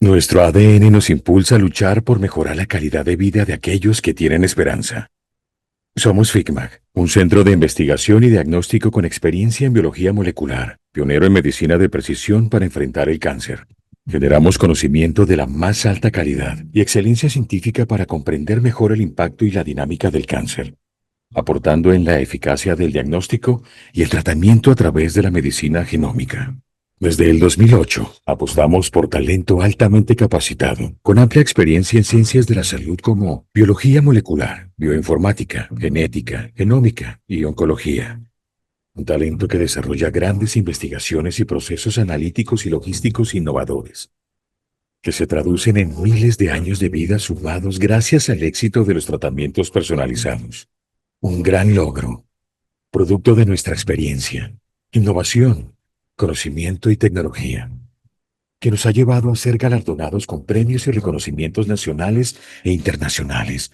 Nuestro ADN nos impulsa a luchar por mejorar la calidad de vida de aquellos que tienen esperanza. Somos FICMAG, un centro de investigación y diagnóstico con experiencia en biología molecular, pionero en medicina de precisión para enfrentar el cáncer. Generamos conocimiento de la más alta calidad y excelencia científica para comprender mejor el impacto y la dinámica del cáncer, aportando en la eficacia del diagnóstico y el tratamiento a través de la medicina genómica. Desde el 2008, apostamos por talento altamente capacitado, con amplia experiencia en ciencias de la salud como biología molecular, bioinformática, genética, genómica y oncología. Un talento que desarrolla grandes investigaciones y procesos analíticos y logísticos innovadores, que se traducen en miles de años de vida sumados gracias al éxito de los tratamientos personalizados. Un gran logro, producto de nuestra experiencia, innovación, conocimiento y tecnología, que nos ha llevado a ser galardonados con premios y reconocimientos nacionales e internacionales,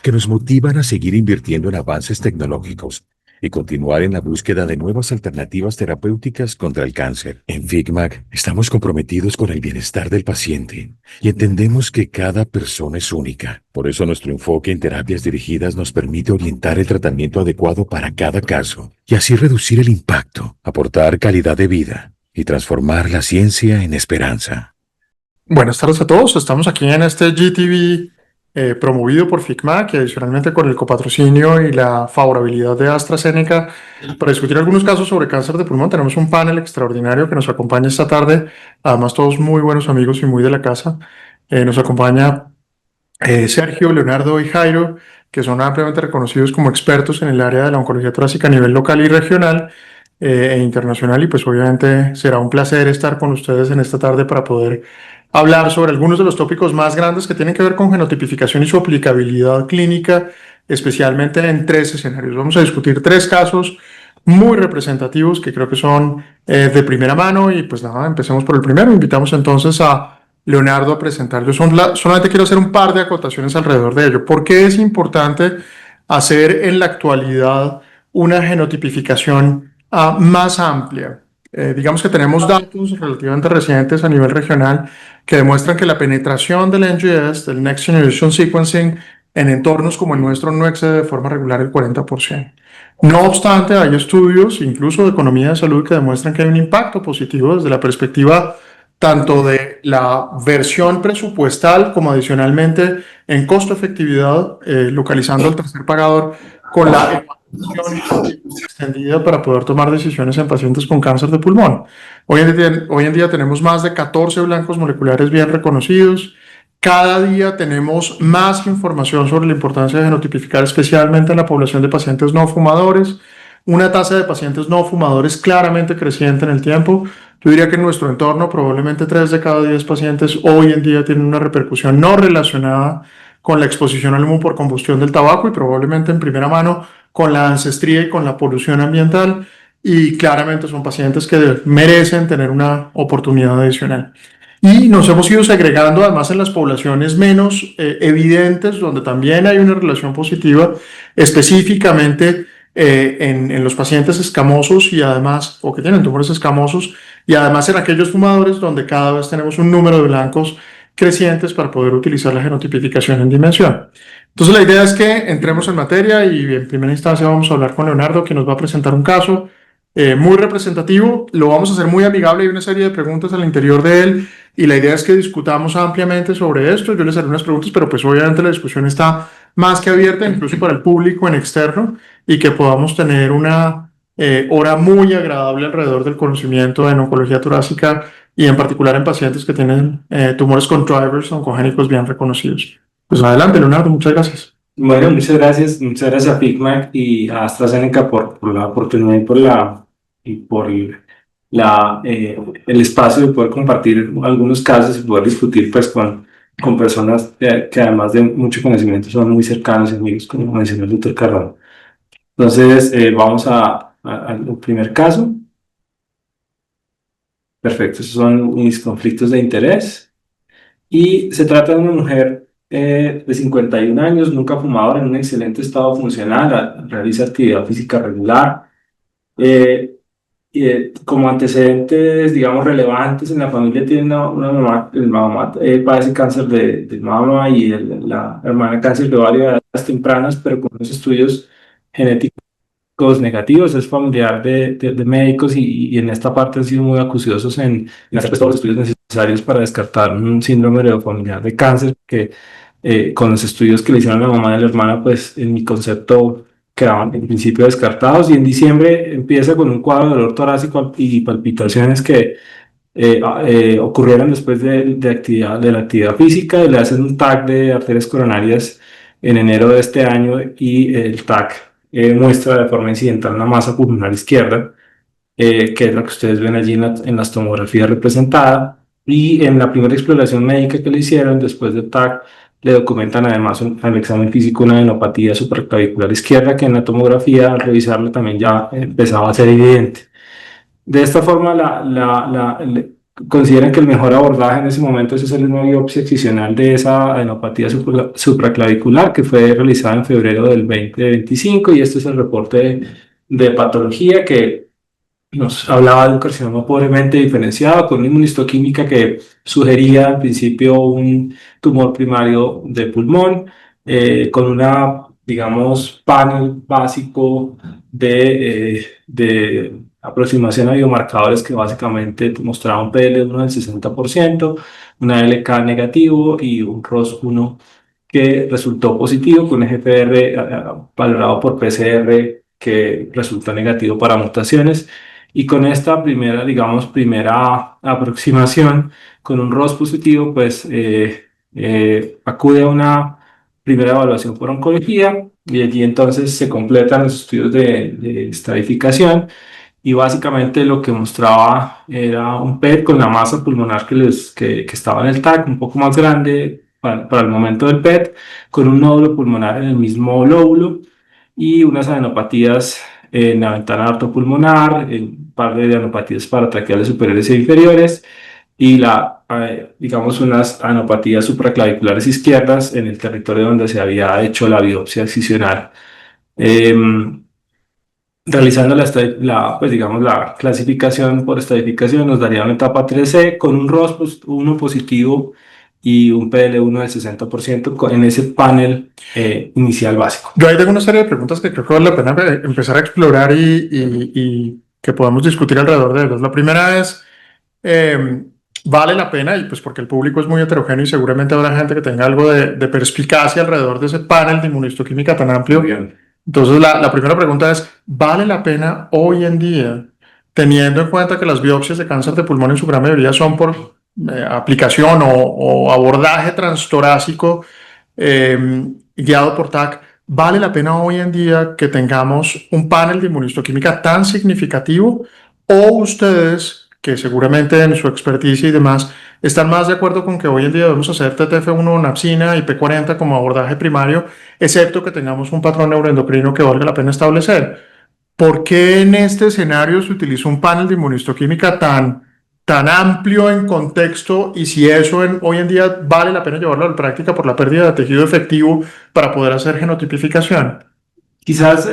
que nos motivan a seguir invirtiendo en avances tecnológicos y continuar en la búsqueda de nuevas alternativas terapéuticas contra el cáncer. En FIGMAG estamos comprometidos con el bienestar del paciente y entendemos que cada persona es única. Por eso nuestro enfoque en terapias dirigidas nos permite orientar el tratamiento adecuado para cada caso y así reducir el impacto, aportar calidad de vida y transformar la ciencia en esperanza. Buenas tardes a todos. Estamos aquí en este GTV promovido por FICMAC y adicionalmente con el copatrocinio y la favorabilidad de AstraZeneca para discutir algunos casos sobre cáncer de pulmón. Tenemos un panel extraordinario que nos acompaña esta tarde, además todos muy buenos amigos y muy de la casa. Nos acompaña Sergio, Leonardo y Jairo, que son ampliamente reconocidos como expertos en el área de la oncología torácica a nivel local y regional e internacional. Y pues obviamente será un placer estar con ustedes en esta tarde para poder hablar sobre algunos de los tópicos más grandes que tienen que ver con genotipificación y su aplicabilidad clínica, especialmente en tres escenarios. Vamos a discutir tres casos muy representativos que creo que son de primera mano y pues nada, empecemos por el primero. Invitamos entonces a Leonardo a presentar. Yo solamente quiero hacer un par de acotaciones alrededor de ello. ¿Por qué es importante hacer en la actualidad una genotipificación más amplia? Digamos que tenemos datos relativamente recientes a nivel regional que demuestran que la penetración del NGS, del Next Generation Sequencing, en entornos como el nuestro no excede de forma regular el 40%. No obstante, hay estudios, incluso de economía de salud, que demuestran que hay un impacto positivo desde la perspectiva tanto de la versión presupuestal como adicionalmente en costo-efectividad, localizando al tercer pagador con la evaluación extendida para poder tomar decisiones en pacientes con cáncer de pulmón. Hoy en día tenemos más de 14 blancos moleculares bien reconocidos. Cada día tenemos más información sobre la importancia de genotipificar, especialmente en la población de pacientes no fumadores. Una tasa de pacientes no fumadores claramente creciente en el tiempo. Yo diría que en nuestro entorno probablemente 3 de cada 10 pacientes hoy en día tienen una repercusión no relacionada con la exposición al humo por combustión del tabaco y probablemente en primera mano con la ancestría y con la polución ambiental, y claramente son pacientes que merecen tener una oportunidad adicional. Y nos hemos ido segregando además en las poblaciones menos evidentes, donde también hay una relación positiva, específicamente en los pacientes escamosos y además, o que tienen tumores escamosos, y además en aquellos fumadores donde cada vez tenemos un número de blancos crecientes para poder utilizar la genotipificación en dimensión. Entonces la idea es que entremos en materia y en primera instancia vamos a hablar con Leonardo, que nos va a presentar un caso muy representativo. Lo vamos a hacer muy amigable, hay una serie de preguntas al interior de él y la idea es que discutamos ampliamente sobre esto. Yo les haré unas preguntas, pero pues obviamente la discusión está más que abierta, incluso para el público en externo, y que podamos tener una hora muy agradable alrededor del conocimiento en oncología torácica y en particular en pacientes que tienen tumores con drivers oncogénicos bien reconocidos. Pues adelante, Leonardo, muchas gracias. Bueno, muchas gracias a PicMac y a AstraZeneca por la oportunidad y por el espacio de poder compartir algunos casos y poder discutir pues con personas que además de mucho conocimiento son muy cercanos y amigos, como mencionó el doctor Carrón. Entonces, vamos al primer caso. Perfecto, esos son mis conflictos de interés. Y se trata de una mujer de 51 años, nunca fumadora, en un excelente estado funcional, realiza actividad física regular. como antecedentes, digamos, relevantes en la familia, tiene una mamá, el mamá padece cáncer de mama y la hermana cáncer de ovario a edades tempranas, pero con unos estudios genéticos negativos. Es familiar de médicos y en esta parte han sido muy acuciosos en hacer pues, todos los estudios necesarios para descartar un síndrome heredofamiliar de cáncer, que con los estudios que le hicieron a la mamá de la hermana, pues en mi concepto quedaban en principio descartados, y en diciembre empieza con un cuadro de dolor torácico y palpitaciones que ocurrieron después de la actividad física, y le hacen un TAC de arterias coronarias en enero de este año, y el TAC muestra de forma incidental una masa pulmonar izquierda, que es lo que ustedes ven allí en las tomografías representada. Y en la primera exploración médica que le hicieron después del TAC, le documentan además al examen físico una adenopatía supraclavicular izquierda, que en la tomografía al revisarla también ya empezaba a ser evidente. De esta forma, consideran que el mejor abordaje en ese momento es hacer una biopsia excisional de esa adenopatía supraclavicular, que fue realizada en febrero del 2025, y este es el reporte de patología que nos hablaba de un carcinoma pobremente diferenciado con una inmunistoquímica que sugería en principio un tumor primario de pulmón, con una, digamos, panel básico de aproximación a biomarcadores que básicamente mostraba un PL1 del 60%, una LK negativo y un ROS1 que resultó positivo, con GPR valorado por PCR que resultó negativo para mutaciones. Y con esta primera, digamos, primera aproximación con un ROS positivo, pues acude a una primera evaluación por oncología, y allí entonces se completan los estudios de estratificación, y básicamente lo que mostraba era un PET con la masa pulmonar que estaba en el TAC, un poco más grande para el momento del PET, con un nódulo pulmonar en el mismo lóbulo y unas adenopatías en la ventana aortopulmonar, un par de adenopatías paratraqueales superiores e inferiores, y digamos, unas adenopatías supraclaviculares izquierdas en el territorio donde se había hecho la biopsia excisional. Realizando pues, digamos, la clasificación por estadificación, nos daría una etapa 3C con un ROS1 positivo y un PL1 del 60% en ese panel inicial básico. Yo ahí tengo una serie de preguntas que creo que vale la pena empezar a explorar y que podamos discutir alrededor de ellas. La primera es, ¿vale la pena? Y pues porque el público es muy heterogéneo y seguramente habrá gente que tenga algo de perspicacia alrededor de ese panel de inmunistoquímica tan amplio. Bien. Entonces, la primera pregunta es, ¿vale la pena hoy en día, teniendo en cuenta que las biopsias de cáncer de pulmón en su gran mayoría son por aplicación o abordaje transtorácico guiado por TAC, ¿vale la pena hoy en día que tengamos un panel de inmunistoquímica tan significativo? ¿O ustedes, que seguramente en su experticia y demás, están más de acuerdo con que hoy en día debemos hacer TTF1, Napsina y P40 como abordaje primario, excepto que tengamos un patrón neuroendocrino que valga la pena establecer? ¿Por qué en este escenario se utiliza un panel de inmunistoquímica tan amplio en contexto, y si eso hoy en día vale la pena llevarlo a la práctica por la pérdida de tejido efectivo para poder hacer genotipificación? Quizás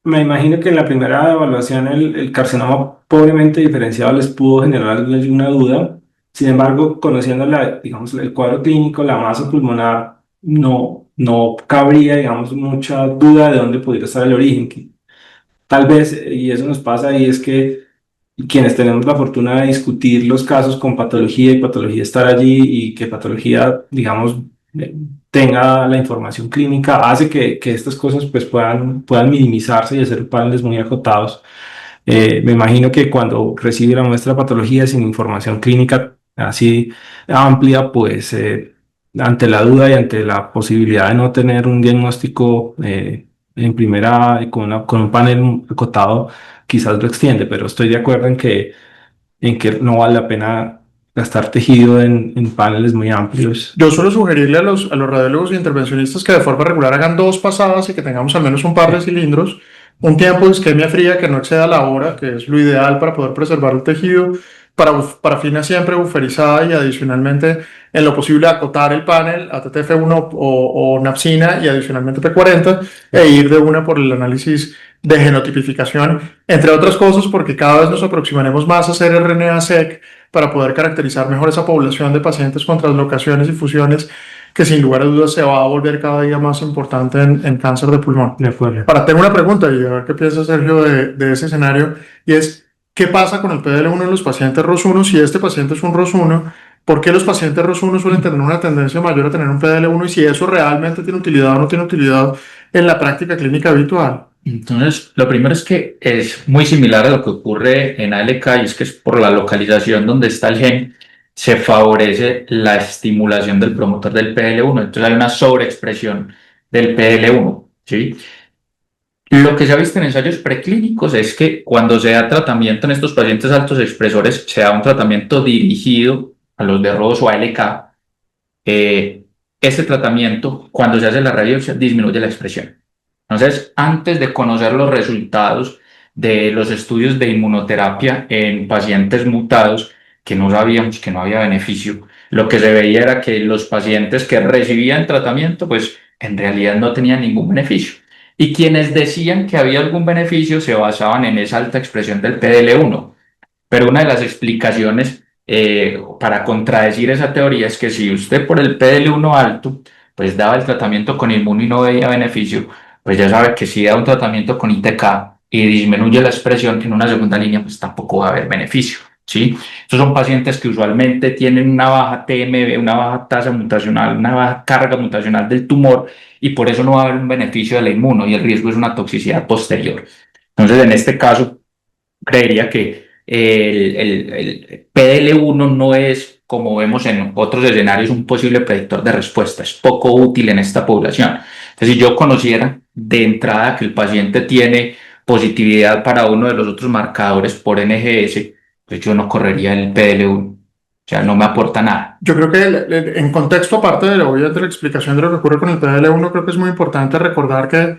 me imagino que en la primera evaluación el carcinoma pobremente diferenciado les pudo generar alguna duda. Sin embargo, conociendo digamos, el cuadro clínico, la masa pulmonar, no cabría, digamos, mucha duda de dónde pudiera estar el origen. Tal vez, y eso nos pasa, y es que quienes tenemos la fortuna de discutir los casos con patología y patología estar allí, y que patología, digamos, tenga la información clínica, hace que estas cosas pues puedan minimizarse y hacer paneles muy acotados. Me imagino que cuando recibe la muestra de patología sin información clínica así amplia, pues ante la duda y ante la posibilidad de no tener un diagnóstico en primera con un panel acotado, quizás lo extiende, pero estoy de acuerdo en que no vale la pena gastar tejido en paneles muy amplios. Yo suelo sugerirle a los radiólogos y intervencionistas que de forma regular hagan 2 pasadas y que tengamos al menos un par de cilindros, un tiempo de isquemia fría que no exceda la hora, que es lo ideal para poder preservar el tejido, para fina siempre buferizada y adicionalmente en lo posible acotar el panel a TTF1 o napsina y adicionalmente P40 e ir de una por el análisis de genotipificación, entre otras cosas porque cada vez nos aproximaremos más a hacer RNA-seq para poder caracterizar mejor esa población de pacientes con translocaciones y fusiones que sin lugar a dudas se va a volver cada día más importante en cáncer de pulmón. De acuerdo. Para tener una pregunta y a ver qué piensa Sergio de ese escenario, y es, ¿qué pasa con el PDL1 en los pacientes ROS1 si este paciente es un ROS1? ¿Por qué los pacientes ROS1 suelen tener una tendencia mayor a tener un PDL1 y si eso realmente tiene utilidad o no tiene utilidad en la práctica clínica habitual? Entonces, lo primero es que es muy similar a lo que ocurre en ALK y es que es por la localización donde está el gen, se favorece la estimulación del promotor del PDL1, entonces hay una sobreexpresión del PDL1, ¿sí? Lo que se ha visto en ensayos preclínicos es que cuando se da tratamiento en estos pacientes altos expresores, se da un tratamiento dirigido a los de ROS o ALK. Este tratamiento, cuando se hace la radiobiopsia, disminuye la expresión. Entonces, antes de conocer los resultados de los estudios de inmunoterapia en pacientes mutados, que no sabíamos que no había beneficio, lo que se veía era que los pacientes que recibían tratamiento, pues en realidad no tenían ningún beneficio. Y quienes decían que había algún beneficio se basaban en esa alta expresión del PDL1. Pero una de las explicaciones para contradecir esa teoría es que si usted por el PDL1 alto, pues daba el tratamiento con inmuno y no veía beneficio, pues ya sabe que si da un tratamiento con ITK y disminuye la expresión en una segunda línea, pues tampoco va a haber beneficio, ¿sí? Estos son pacientes que usualmente tienen una baja TMB, una baja tasa mutacional, una baja carga mutacional del tumor y por eso no va a haber un beneficio de la inmuno y el riesgo es una toxicidad posterior. Entonces, en este caso, creería que el PDL1 no es, como vemos en otros escenarios, un posible predictor de respuesta, es poco útil en esta población. Entonces, si yo conociera de entrada que el paciente tiene positividad para uno de los otros marcadores por NGS, pues yo no correría el PDL1, o sea, no me aporta nada. Yo creo que en contexto, aparte de obviamente la explicación de lo que ocurre con el PDL1, creo que es muy importante recordar que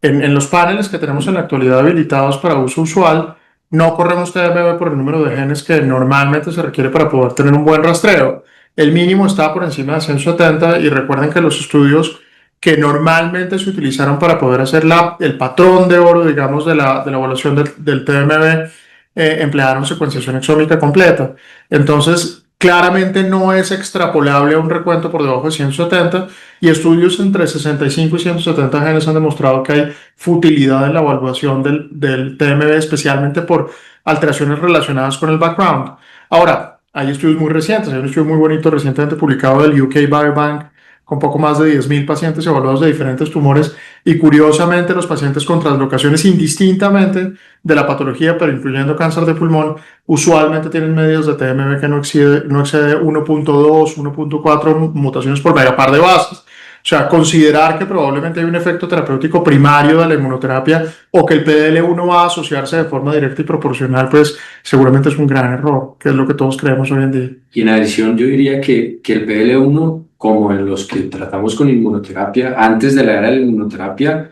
en los paneles que tenemos en la actualidad habilitados para uso usual, no corremos TMB por el número de genes que normalmente se requiere para poder tener un buen rastreo. El mínimo está por encima de 170 y recuerden que los estudios que normalmente se utilizaron para poder hacer el patrón de oro, digamos, de la evaluación del TMB, emplearon secuenciación exómica completa. Entonces, claramente no es extrapolable a un recuento por debajo de 170 y estudios entre 65 y 170 genes han demostrado que hay futilidad en la evaluación del TMB, especialmente por alteraciones relacionadas con el background. Ahora, hay estudios muy recientes, hay un estudio muy bonito recientemente publicado del UK Biobank con poco más de 10.000 pacientes evaluados de diferentes tumores y curiosamente los pacientes con translocaciones indistintamente de la patología, pero incluyendo cáncer de pulmón, usualmente tienen medios de TMB que no excede 1.2, 1.4 mutaciones por megapar de bases. O sea, considerar que probablemente hay un efecto terapéutico primario de la inmunoterapia o que el PDL1 va a asociarse de forma directa y proporcional, pues seguramente es un gran error, que es lo que todos creemos hoy en día. Y en adición yo diría que el PDL1, como en los que tratamos con inmunoterapia, antes de la era de la inmunoterapia,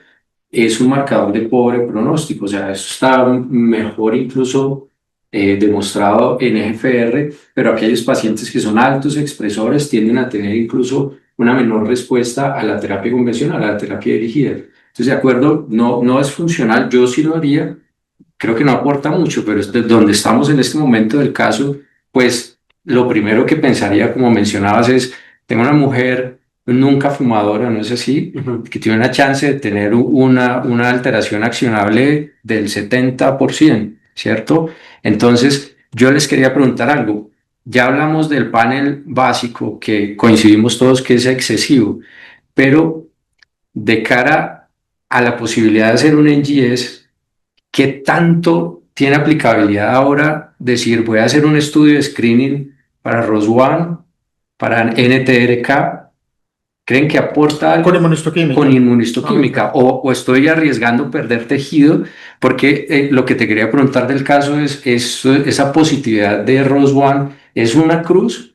es un marcador de pobre pronóstico, o sea, eso está mejor incluso demostrado en EGFR, pero aquellos pacientes que son altos expresores tienden a tener incluso una menor respuesta a la terapia convencional, a la terapia dirigida. Entonces, de acuerdo, no es funcional, yo sí lo haría, creo que no aporta mucho, pero donde estamos en este momento del caso, pues lo primero que pensaría, como mencionabas, es, tengo una mujer nunca fumadora, ¿no es así? Que tiene una chance de tener una alteración accionable del 70%, ¿cierto? Entonces, yo les quería preguntar algo. Ya hablamos del panel básico, que coincidimos todos que es excesivo, pero de cara a la posibilidad de hacer un NGS, ¿qué tanto tiene aplicabilidad ahora decir voy a hacer un estudio de screening para ROS1, para NTRK? ¿Creen que aporta algo? Con inmunistoquímica. Con inmunistoquímica. O estoy arriesgando perder tejido, porque lo que te quería preguntar del caso es esa positividad de ROS1, ¿es una cruz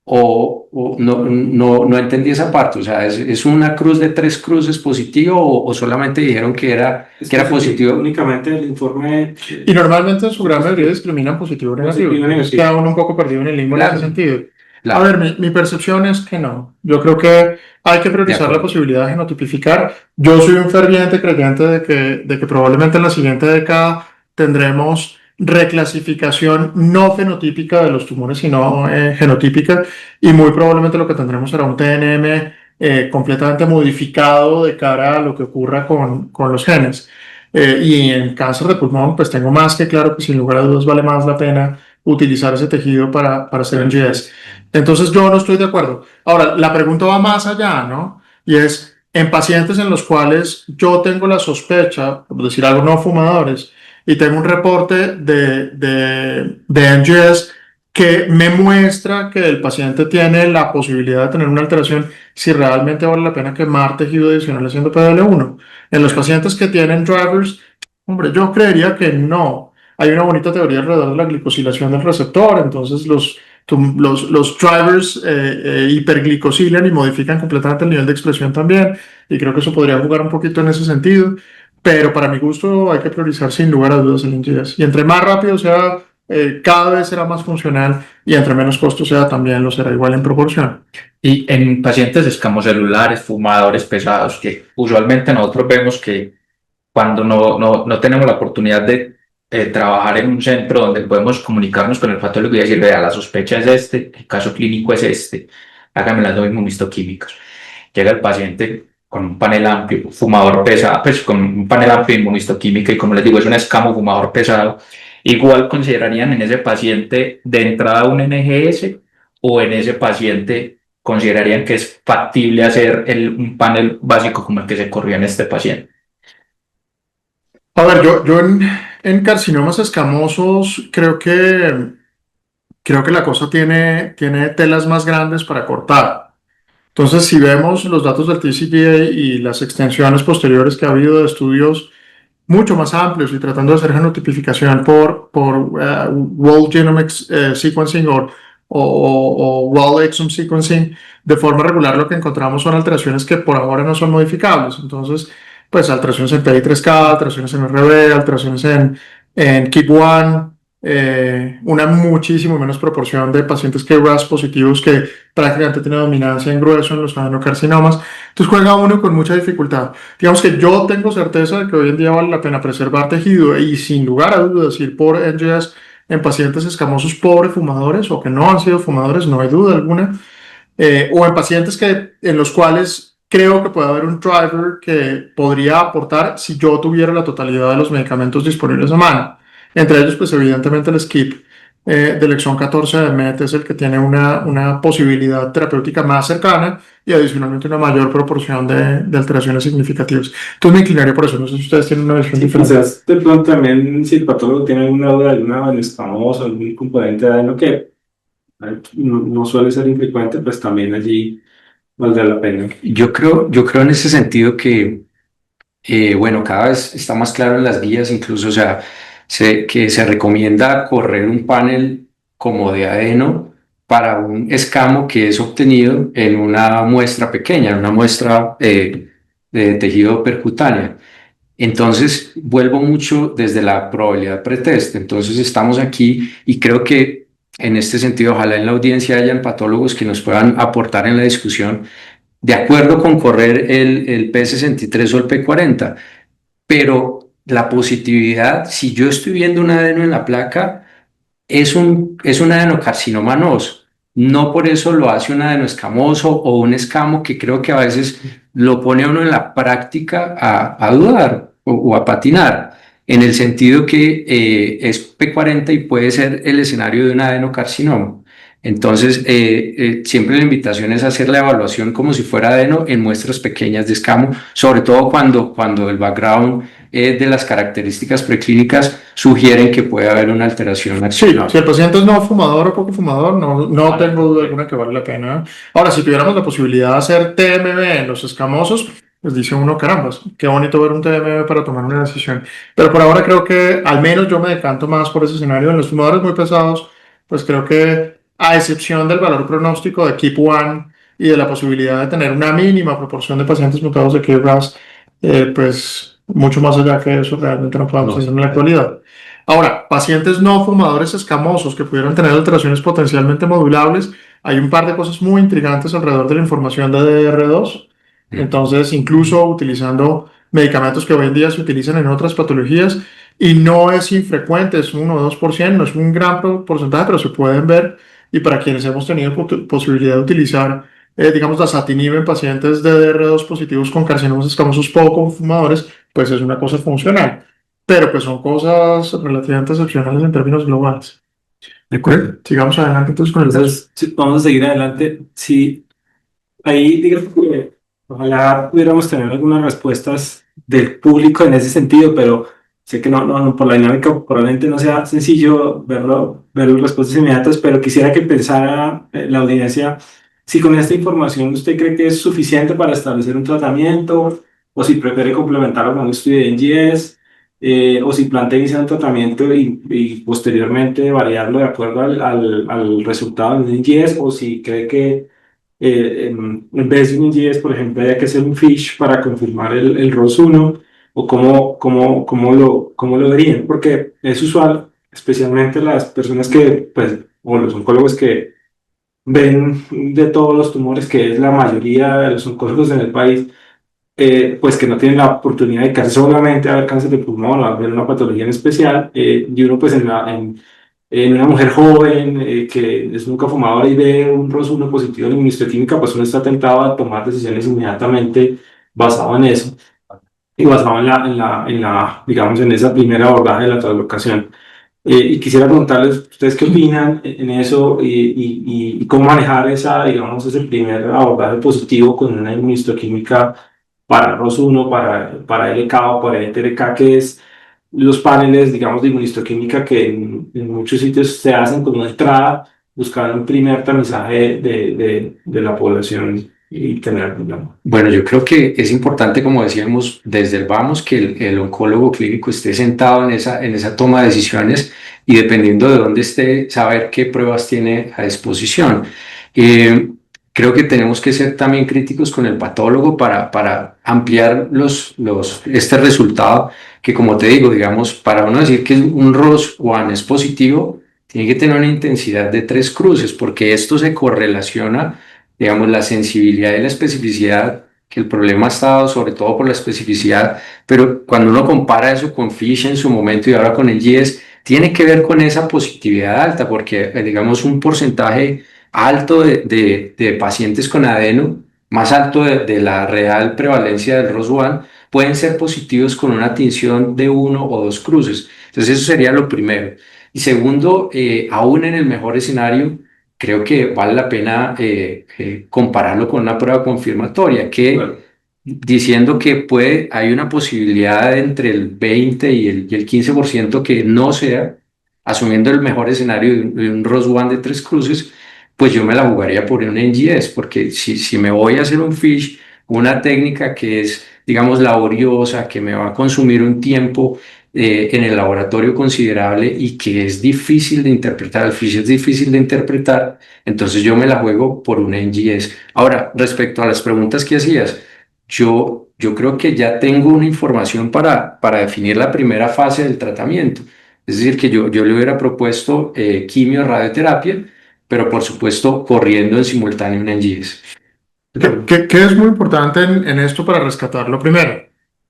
o no entendí esa parte, o sea, ¿es una cruz de 3 cruces positivo o solamente dijeron que era positivo? Únicamente el informe Y normalmente en su gran mayoría discriminan positivo o negativo. positivo y Entonces negativo. queda uno un poco perdido en el limbo en Claro. ese sentido. A Claro, ver, mi percepción es que no. Yo creo que hay que de priorizar la acuerdo. posibilidad de genotipificar. Yo soy un ferviente creyente de que probablemente en la siguiente década tendremos reclasificación no fenotípica de los tumores, sino genotípica, y muy probablemente lo que tendremos será un TNM completamente modificado de cara a lo que ocurra con los genes. Y en cáncer de pulmón, pues tengo más que claro que sin lugar a dudas vale más la pena utilizar ese tejido para hacer NGS. Entonces yo no estoy de acuerdo. Ahora, la pregunta va más allá, ¿no? Y es, en pacientes en los cuales yo tengo la sospecha, por decir algo, no fumadores, y tengo un reporte de NGS que me muestra que el paciente tiene la posibilidad de tener una alteración, si realmente vale la pena quemar tejido adicional haciendo PDL1. En los pacientes que tienen drivers, hombre, yo creería que no. Hay una bonita teoría alrededor de la glicosilación del receptor, entonces los drivers hiperglicosilan y modifican completamente el nivel de expresión también, y creo que eso podría jugar un poquito en ese sentido, pero para mi gusto hay que priorizar sin lugar a dudas el NGS. Y entre más rápido sea, cada vez será más funcional, y entre menos costo sea, también lo será igual en proporción. Y en pacientes escamocelulares, fumadores pesados, que usualmente nosotros vemos que cuando no tenemos la oportunidad de trabajar en un centro donde podemos comunicarnos con el patólogo y decir, vea, la sospecha es este, el caso clínico es este, hágame las dos inmunistoquímicas. Llega el paciente con un panel amplio, fumador pesado, pues con un panel amplio de inmunistoquímica, y como les digo, es un escamo fumador pesado. Igual considerarían en ese paciente de entrada un NGS, o en ese paciente considerarían que es factible hacer un panel básico como el que se corrió en este paciente. A ver, yo en carcinomas escamosos creo que la cosa tiene telas más grandes para cortar. Entonces, si vemos los datos del TCGA y las extensiones posteriores que ha habido de estudios mucho más amplios y tratando de hacer genotipificación por whole genomic sequencing o whole exome sequencing de forma regular, lo que encontramos son alteraciones que por ahora no son modificables. Entonces, pues alteraciones en PI3K, alteraciones en RB, alteraciones en KEAP1, una muchísimo menos proporción de pacientes KRAS positivos que prácticamente tiene dominancia en grueso en los adenocarcinomas. Entonces juega uno con mucha dificultad. Digamos que yo tengo certeza de que hoy en día vale la pena preservar tejido y sin lugar a dudas ir por NGS en pacientes escamosos pobres fumadores o que no han sido fumadores, no hay duda alguna, o en pacientes en los cuales creo que puede haber un driver que podría aportar si yo tuviera la totalidad de los medicamentos disponibles a mano. Entre ellos, pues evidentemente el skip del exón 14 de MET es el que tiene una posibilidad terapéutica más cercana y adicionalmente una mayor proporción de alteraciones significativas. Entonces me inclinaría por eso. No sé si ustedes tienen una visión diferente. Quizás de pronto también, si el patólogo tiene alguna duda, alguna escamosa, algún componente de adeno que no suele ser infrecuente, pues también allí valdrá la pena. Yo creo en ese sentido que, bueno, cada vez está más claro en las guías, incluso, o sea, que se recomienda correr un panel como de adeno para un escamo que es obtenido en una muestra pequeña, en una muestra de tejido percutánea. Entonces, vuelvo mucho desde la probabilidad pretest. Entonces, estamos aquí y creo que en este sentido, ojalá en la audiencia hayan patólogos que nos puedan aportar en la discusión, de acuerdo con correr el P63 o el P40, pero la positividad, si yo estoy viendo un adeno en la placa, es un adenocarcinoma nodoso. No por eso lo hace un adenoescamoso o un escamo que creo que a veces lo pone a uno en la práctica a dudar o a patinar, en el sentido que es P40 y puede ser el escenario de un adenocarcinoma. Entonces, siempre la invitación es hacer la evaluación como si fuera adeno en muestras pequeñas de escamo, sobre todo cuando el background de las características preclínicas sugieren que puede haber una alteración Sí, axonal. si el paciente es no fumador o poco fumador, no tengo duda alguna que vale la pena. Ahora, si tuviéramos la posibilidad de hacer TMB en los escamosos, pues dice uno, carambas, qué bonito ver un TMB para tomar una decisión. Pero por ahora creo que al menos yo me decanto más por ese escenario. En los fumadores muy pesados, pues creo que a excepción del valor pronóstico de KEEP-1 y de la posibilidad de tener una mínima proporción de pacientes mutados de KRAS, pues mucho más allá que eso realmente no podemos hacer en la actualidad. Ahora, pacientes no fumadores escamosos que pudieran tener alteraciones potencialmente modulables, hay un par de cosas muy intrigantes alrededor de la información de DR2. Entonces, incluso utilizando medicamentos que hoy en día se utilizan en otras patologías, y no es infrecuente, es 1 o 2%, no es un gran porcentaje, pero se pueden ver. Y para quienes hemos tenido posibilidad de utilizar, digamos, dasatinib en pacientes de DR2 positivos con carcinomas escamosos poco fumadores, pues es una cosa funcional. Pero pues son cosas relativamente excepcionales en términos globales. ¿De acuerdo? Sigamos adelante entonces con el Entonces, sí, vamos a seguir adelante. Sí, ahí digamos que ojalá pudiéramos tener algunas respuestas del público en ese sentido, pero sé que por la dinámica probablemente no sea sencillo ver las respuestas inmediatas, pero quisiera que pensara la audiencia si con esta información usted cree que es suficiente para establecer un tratamiento o si prefiere complementarlo con un estudio de NGS. O si plantea iniciar un tratamiento y posteriormente variarlo de acuerdo al resultado del NGS, o si cree que en vez de un NGS, por ejemplo, hay que hacer un FISH para confirmar el ROS1, o cómo lo verían, porque es usual, especialmente las personas que, pues, o los oncólogos que ven de todos los tumores, que es la mayoría de los oncólogos en el país, pues que no tienen la oportunidad de dedicarse solamente a ver cáncer de pulmón o a ver una patología en especial, y uno pues en una mujer joven que es nunca fumadora y ve un ROS1 positivo en inmunohistoquímica, pues uno está tentado a tomar decisiones inmediatamente basado en eso y basado digamos, en esa primera abordaje de la translocación. Y quisiera preguntarles, ¿ustedes qué opinan en eso y cómo manejar digamos, ese primer abordaje positivo con una inmunohistoquímica para ROS1, para LK o para ETRK, que es los paneles, digamos, de inmunohistoquímica que en muchos sitios se hacen como entrada, buscando un primer tamizaje de la población y tener, digamos. Bueno, yo creo que es importante, como decíamos, desde el vamos, que el oncólogo clínico esté sentado en esa toma de decisiones y dependiendo de dónde esté, saber qué pruebas tiene a disposición. Creo que tenemos que ser también críticos con el patólogo para ampliar este resultado, que como te digo, digamos, para uno decir que un ROS1 es positivo, tiene que tener una intensidad de 3 cruces, porque esto se correlaciona, digamos, la sensibilidad y la especificidad, que el problema ha estado sobre todo por la especificidad, pero cuando uno compara eso con FISH en su momento y ahora con el GS, tiene que ver con esa positividad alta, porque digamos un porcentaje alto de pacientes con adeno, más alto de la real prevalencia del ROS1, pueden ser positivos con una tinción de 1 o 2 cruces. Entonces eso sería lo primero. Y segundo, aún en el mejor escenario, creo que vale la pena compararlo con una prueba confirmatoria, que Bueno, diciendo que hay una posibilidad entre el 20 y el 15% que no sea, asumiendo el mejor escenario de un ROS1 de 3 cruces, pues yo me la jugaría por un NGS, porque si me voy a hacer un FISH, una técnica que es, digamos, laboriosa, que me va a consumir un tiempo en el laboratorio considerable y que es difícil de interpretar, el FISH es difícil de interpretar, entonces yo me la juego por un NGS. Ahora, respecto a las preguntas que hacías, yo creo que ya tengo una información para definir la primera fase del tratamiento. Es decir, que yo le hubiera propuesto quimio, radioterapia, pero por supuesto corriendo en simultáneo un NGS. ¿Qué es muy importante en esto para rescatarlo? Primero,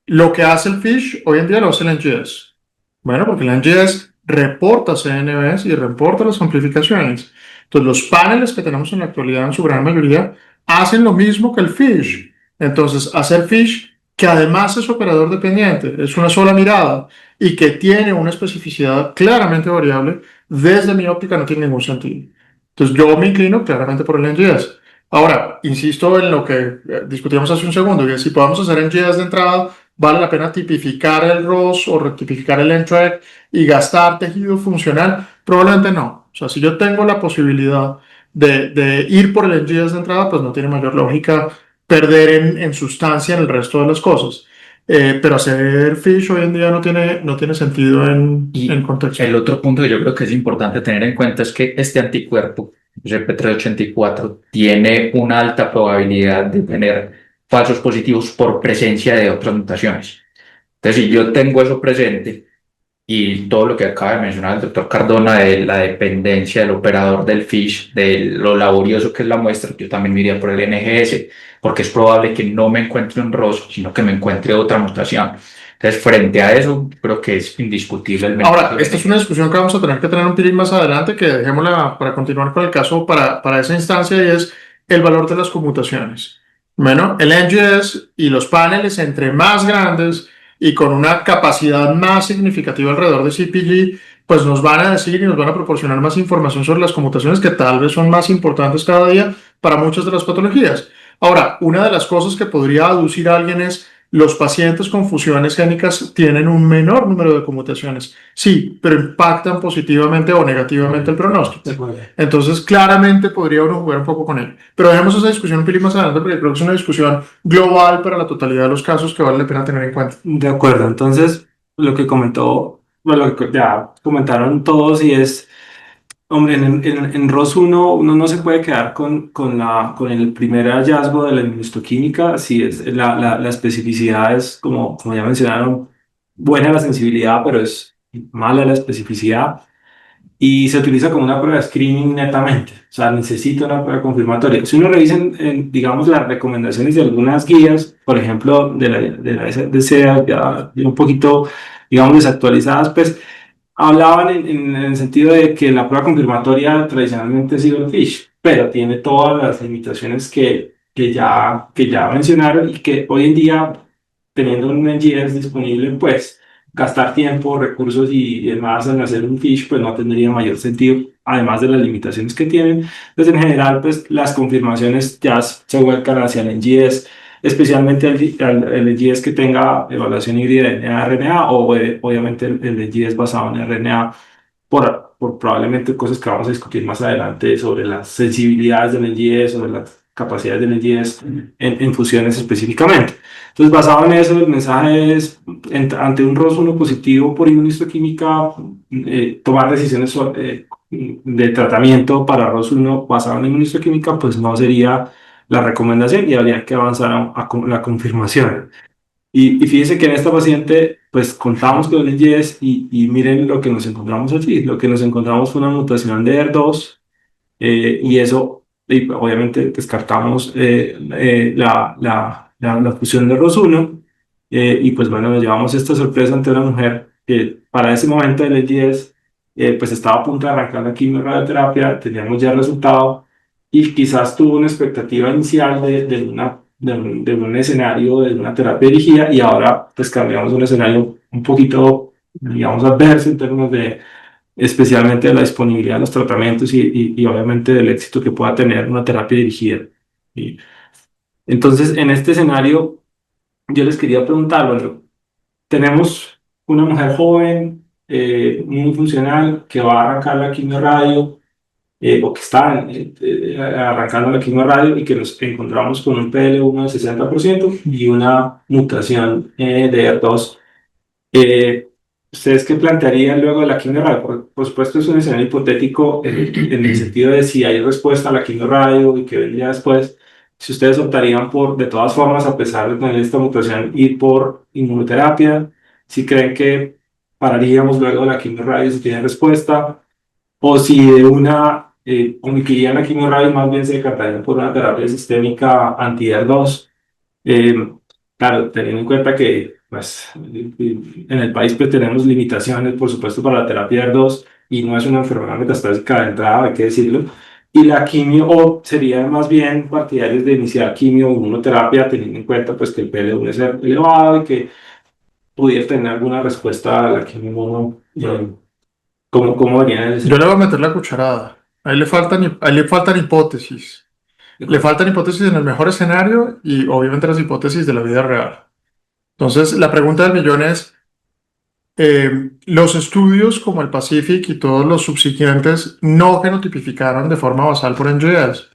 lo que hace el FISH hoy en día lo hace el NGS. Bueno, porque el NGS reporta CNVs y reporta las amplificaciones. Entonces, los paneles que tenemos en la actualidad, en su gran mayoría, hacen lo mismo que el FISH. Entonces, hacer FISH, que además es operador dependiente, es una sola mirada y que tiene una especificidad claramente variable, desde mi óptica no tiene ningún sentido. Entonces, yo me inclino claramente por el NGS. Ahora, insisto en lo que discutíamos hace un segundo, y es si podemos hacer NGS de entrada, vale la pena tipificar el ROS o rectificar el NTRK y gastar tejido funcional. Probablemente no. O sea, si yo tengo la posibilidad de ir por el NGS de entrada, pues no tiene mayor lógica perder en sustancia en el resto de las cosas. Pero hacer FISH hoy en día no tiene sentido Y en contexto. el otro punto que yo creo que es importante tener en cuenta es que este anticuerpo CP384 tiene una alta probabilidad de tener falsos positivos por presencia de otras mutaciones. Entonces, si yo tengo eso presente y todo lo que acaba de mencionar el doctor Cardona de la dependencia del operador del FISH, de lo laborioso que es la muestra, yo también me iría por el NGS, porque es probable que no me encuentre un ROS, sino que me encuentre otra mutación. Entonces, frente a eso, creo que es indiscutible el Ahora, beneficio. esta es una discusión que vamos a tener un pelín más adelante, que dejémosla para continuar con el caso para esa instancia, y es el valor de las conmutaciones. Bueno, el NGS y los paneles, entre más grandes y con una capacidad más significativa alrededor de CPG, pues nos van a decir y nos van a proporcionar más información sobre las conmutaciones que tal vez son más importantes cada día para muchas de las patologías. Ahora, una de las cosas que podría aducir a alguien es: los pacientes con fusiones génicas tienen un menor número de conmutaciones, sí, pero impactan positivamente o negativamente el pronóstico. Entonces, claramente podría uno jugar un poco con él. Pero dejemos esa discusión un poquito más adelante, porque creo que es una discusión global para la totalidad de los casos que vale la pena tener en cuenta. De acuerdo, entonces lo que comentó, bueno, lo que ya comentaron todos y es, hombre, en ROS1 uno no se puede quedar con el primer hallazgo de la inmunohistoquímica, si es la especificidad es, como ya mencionaron, buena la sensibilidad, pero es mala la especificidad y se utiliza como una prueba de screening netamente, o sea, necesita una prueba confirmatoria. Si uno revisa, digamos, las recomendaciones de algunas guías, por ejemplo, de la SDC, ya un poquito, digamos, desactualizadas, pues hablaban en el sentido de que la prueba confirmatoria tradicionalmente ha sido el FISH, pero tiene todas las limitaciones que ya mencionaron y que hoy en día, teniendo un NGS disponible, pues gastar tiempo, recursos y demás en hacer un FISH, pues no tendría mayor sentido, además de las limitaciones que tienen. Entonces, en general, pues las confirmaciones ya se vuelcan hacia el NGS, especialmente el NGS que tenga evaluación híbrida de RNA o obviamente el NGS basado en RNA por probablemente cosas que vamos a discutir más adelante sobre las sensibilidades del NGS, sobre las capacidades del NGS en fusiones específicamente. Entonces, basado en eso, el mensaje es, ante un ROS1 positivo por inmunohistoquímica, tomar decisiones de tratamiento para ROS1 basado en inmunohistoquímica, pues no sería la recomendación y habría que avanzar a la confirmación. Y fíjense que en esta paciente, pues contamos con el NGS y miren lo que nos encontramos aquí. Lo que nos encontramos fue una mutación de ER2 y eso, y obviamente descartamos la fusión de ROS1 y pues bueno, nos llevamos esta sorpresa ante una mujer que para ese momento del NGS pues estaba a punto de arrancar la quimioradioterapia, teníamos ya el resultado y quizás tuvo una expectativa inicial de un escenario de una terapia dirigida y ahora pues cambiamos un escenario un poquito, digamos, adverso en términos de especialmente de la disponibilidad de los tratamientos y obviamente del éxito que pueda tener una terapia dirigida. Y entonces, en este escenario, yo les quería preguntar, bueno, tenemos una mujer joven, muy funcional, que va a arrancar la quimioradio, o que está arrancando la quimioradio y que nos encontramos con un PL1 de 60% y una mutación de ER2. ¿Ustedes qué plantearían luego de la quimioradio? Por supuesto, es un escenario hipotético en el sentido de si hay respuesta a la quimioradio y que vendría después. Si ustedes optarían por, de todas formas, a pesar de tener esta mutación, ir por inmunoterapia, si creen que pararíamos luego de la quimioradio si tiene respuesta, o si de una omitirían la quimioterapia y más bien se decantarían por una terapia sistémica anti-ER2. Claro, teniendo en cuenta que pues, en el país pues, tenemos limitaciones, por supuesto, para la terapia ER2 y no es una enfermedad metastásica de entrada, hay que decirlo. Y la quimio, o sería más bien partidarios de iniciar quimio o inmunoterapia, teniendo en cuenta pues, que el PL1 es elevado y que pudiera tener alguna respuesta a la quimio. ¿Cómo verían Yo le voy a meter la cucharada. Ahí le faltan hipótesis. Le faltan hipótesis en el mejor escenario y obviamente las hipótesis de la vida real. Entonces, la pregunta del millón es: los estudios como el PACIFIC y todos los subsiguientes no genotipificaron de forma basal por NGS.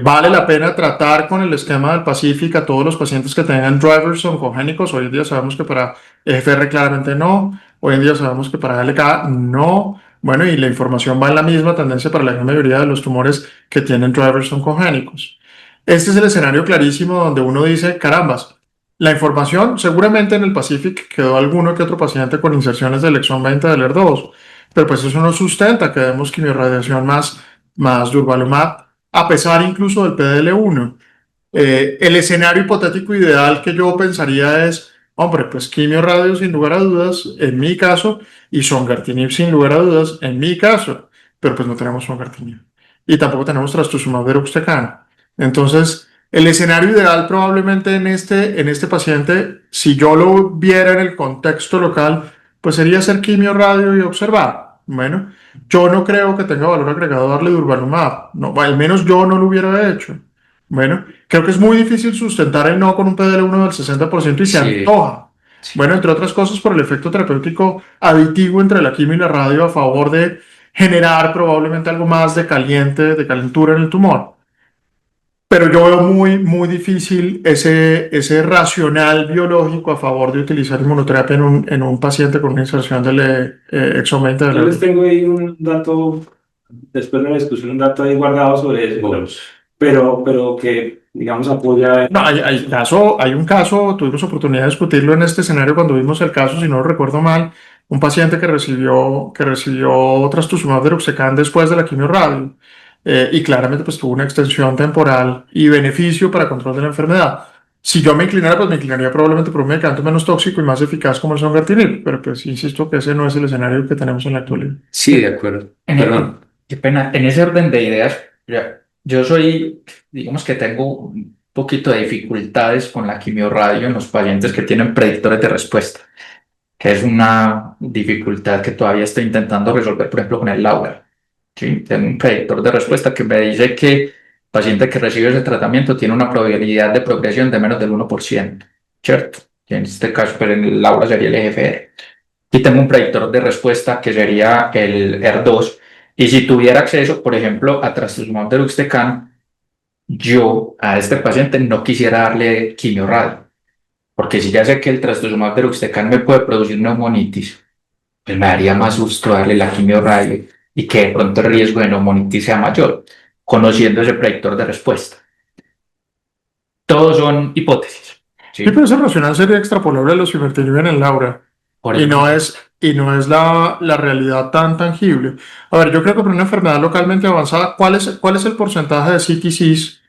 ¿Vale la pena tratar con el esquema del PACIFIC a todos los pacientes que tengan drivers oncogénicos? Hoy en día sabemos que para EGFR claramente no. Hoy en día sabemos que para ALK no. Bueno, y la información va en la misma tendencia para la gran mayoría de los tumores que tienen drivers oncogénicos. Este es el escenario clarísimo donde uno dice, carambas, la información seguramente en el Pacific quedó alguno que otro paciente con inserciones del exón 20 del ER2, pero pues eso no sustenta que demos quimiorradiación más durvalumab, a pesar incluso del PDL1. El escenario hipotético ideal que yo pensaría es, hombre, pues quimio radio sin lugar a dudas, en mi caso, y songertinib sin lugar a dudas, en mi caso, pero pues no tenemos songertinib. Y tampoco tenemos trastuzumab deruxtecan. Entonces, el escenario ideal probablemente en este paciente, si yo lo viera en el contexto local, pues sería hacer quimio radio y observar. Bueno, yo no creo que tenga valor agregado darle durvalumab. No, al menos yo no lo hubiera hecho. Bueno, creo que es muy difícil sustentar el no con un PDL1 del 60% y se Sí, antoja. sí. Bueno, entre otras cosas por el efecto terapéutico aditivo entre la quimio y la radio a favor de generar probablemente algo más de caliente, de calentura en el tumor. Pero yo veo muy, muy difícil ese racional biológico a favor de utilizar inmunoterapia en un paciente con una inserción del exon 20 Yo les del. tengo ahí un dato, después de la discusión, un dato ahí guardado sobre eso, Vamos. pero que, digamos, apoya. No, hay un caso, tuvimos oportunidad de discutirlo en este escenario cuando vimos el caso, si no lo recuerdo mal, un paciente que recibió trastuzumab deruxtecan después de la quimioradio y claramente pues tuvo una extensión temporal y beneficio para control de la enfermedad. Si yo me inclinara, pues me inclinaría probablemente por un medicamento menos tóxico y más eficaz como el songertinib, pero pues insisto que ese no es el escenario que tenemos en la actualidad. Sí, de acuerdo. Perdón. Qué pena, en ese orden de ideas, yo soy, digamos que tengo un poquito de dificultades con la quimiorradio en los pacientes que tienen predictores de respuesta, que es una dificultad que todavía estoy intentando resolver, por ejemplo, con el Laura. ¿Sí? Tengo un predictor de respuesta que me dice que el paciente que recibe ese tratamiento tiene una probabilidad de progresión de menos del 1%, ¿cierto? Que en este caso, pero en el Laura sería el EGFR. Y tengo un predictor de respuesta que sería el ER2. Y si tuviera acceso, por ejemplo, a trastuzumab deruxtecan, yo a este paciente no quisiera darle quimiorradio, porque si ya sé que el trastuzumab deruxtecan me puede producir neumonitis, pues me daría más susto darle la quimiorradio y que de pronto el riesgo de neumonitis sea mayor, conociendo ese predictor de respuesta. Todos son hipótesis, Sí, ¿sí? pero ese racional sería extrapolable a los cibertinib en el Laura. Por Y no ejemplo, es la realidad tan tangible. A ver, yo creo que para una enfermedad localmente avanzada, ¿cuál es el porcentaje de CTCs,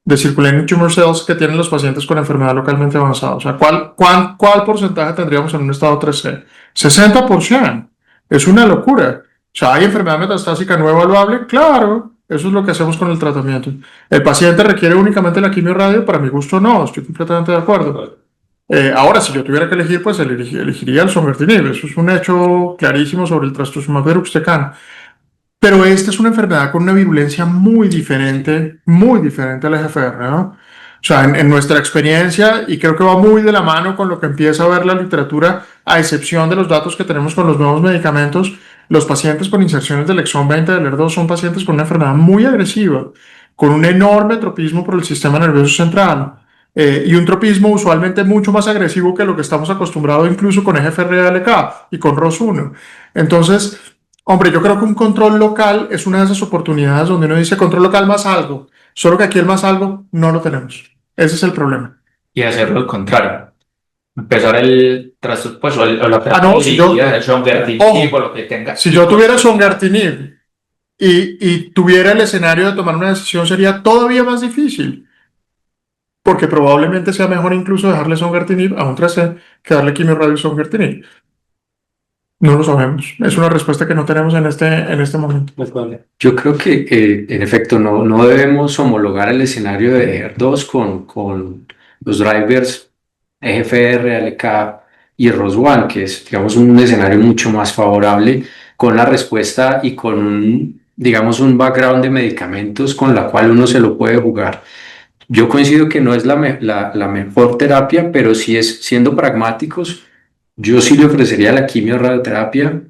de Circulating Tumor Cells, que tienen los pacientes con enfermedad localmente avanzada? O sea, ¿cuál porcentaje tendríamos en un estado 3C? 60%. Es una locura. O sea, ¿hay enfermedad metastásica no evaluable? Claro, eso es lo que hacemos con el tratamiento. ¿El paciente requiere únicamente la quimioradio? Para mi gusto, no, estoy completamente de acuerdo. Ahora, si yo tuviera que elegir, pues elegiría el songertinib. Eso es un hecho clarísimo sobre el trastuzumab deruxtecan. Pero esta es una enfermedad con una virulencia muy diferente al EGFR, ¿no? O sea, en nuestra experiencia, y creo que va muy de la mano con lo que empieza a ver la literatura, a excepción de los datos que tenemos con los nuevos medicamentos, los pacientes con inserciones del exón 20 del ER2 son pacientes con una enfermedad muy agresiva, con un enorme tropismo por el sistema nervioso central y un tropismo usualmente mucho más agresivo que lo que estamos acostumbrados incluso con EGFR-ALK y con ROS1. Entonces, hombre, yo creo que un control local es una de esas oportunidades donde uno dice control local más algo, solo que aquí el más algo no lo tenemos. Ese es el problema. y hacerlo al contrario. Empezar el trastorno, pues, o la No, si yo, el songertinib o lo que tenga. si yo tuviera songertinib y tuviera el escenario de tomar una decisión, sería todavía más difícil, porque probablemente sea mejor incluso dejarle songertinib a un 3C que darle quimio songertinib. No lo sabemos. Es una respuesta que no tenemos en este momento. Yo creo que en efecto no debemos homologar el escenario de ER2 con los drivers EGFR, ALK y ROS1, que es, digamos, un escenario mucho más favorable con la respuesta y con digamos, un background de medicamentos con la cual uno se lo puede jugar. Yo coincido que no es la mejor terapia, pero sí es, siendo pragmáticos, yo sí le ofrecería la quimio-radioterapia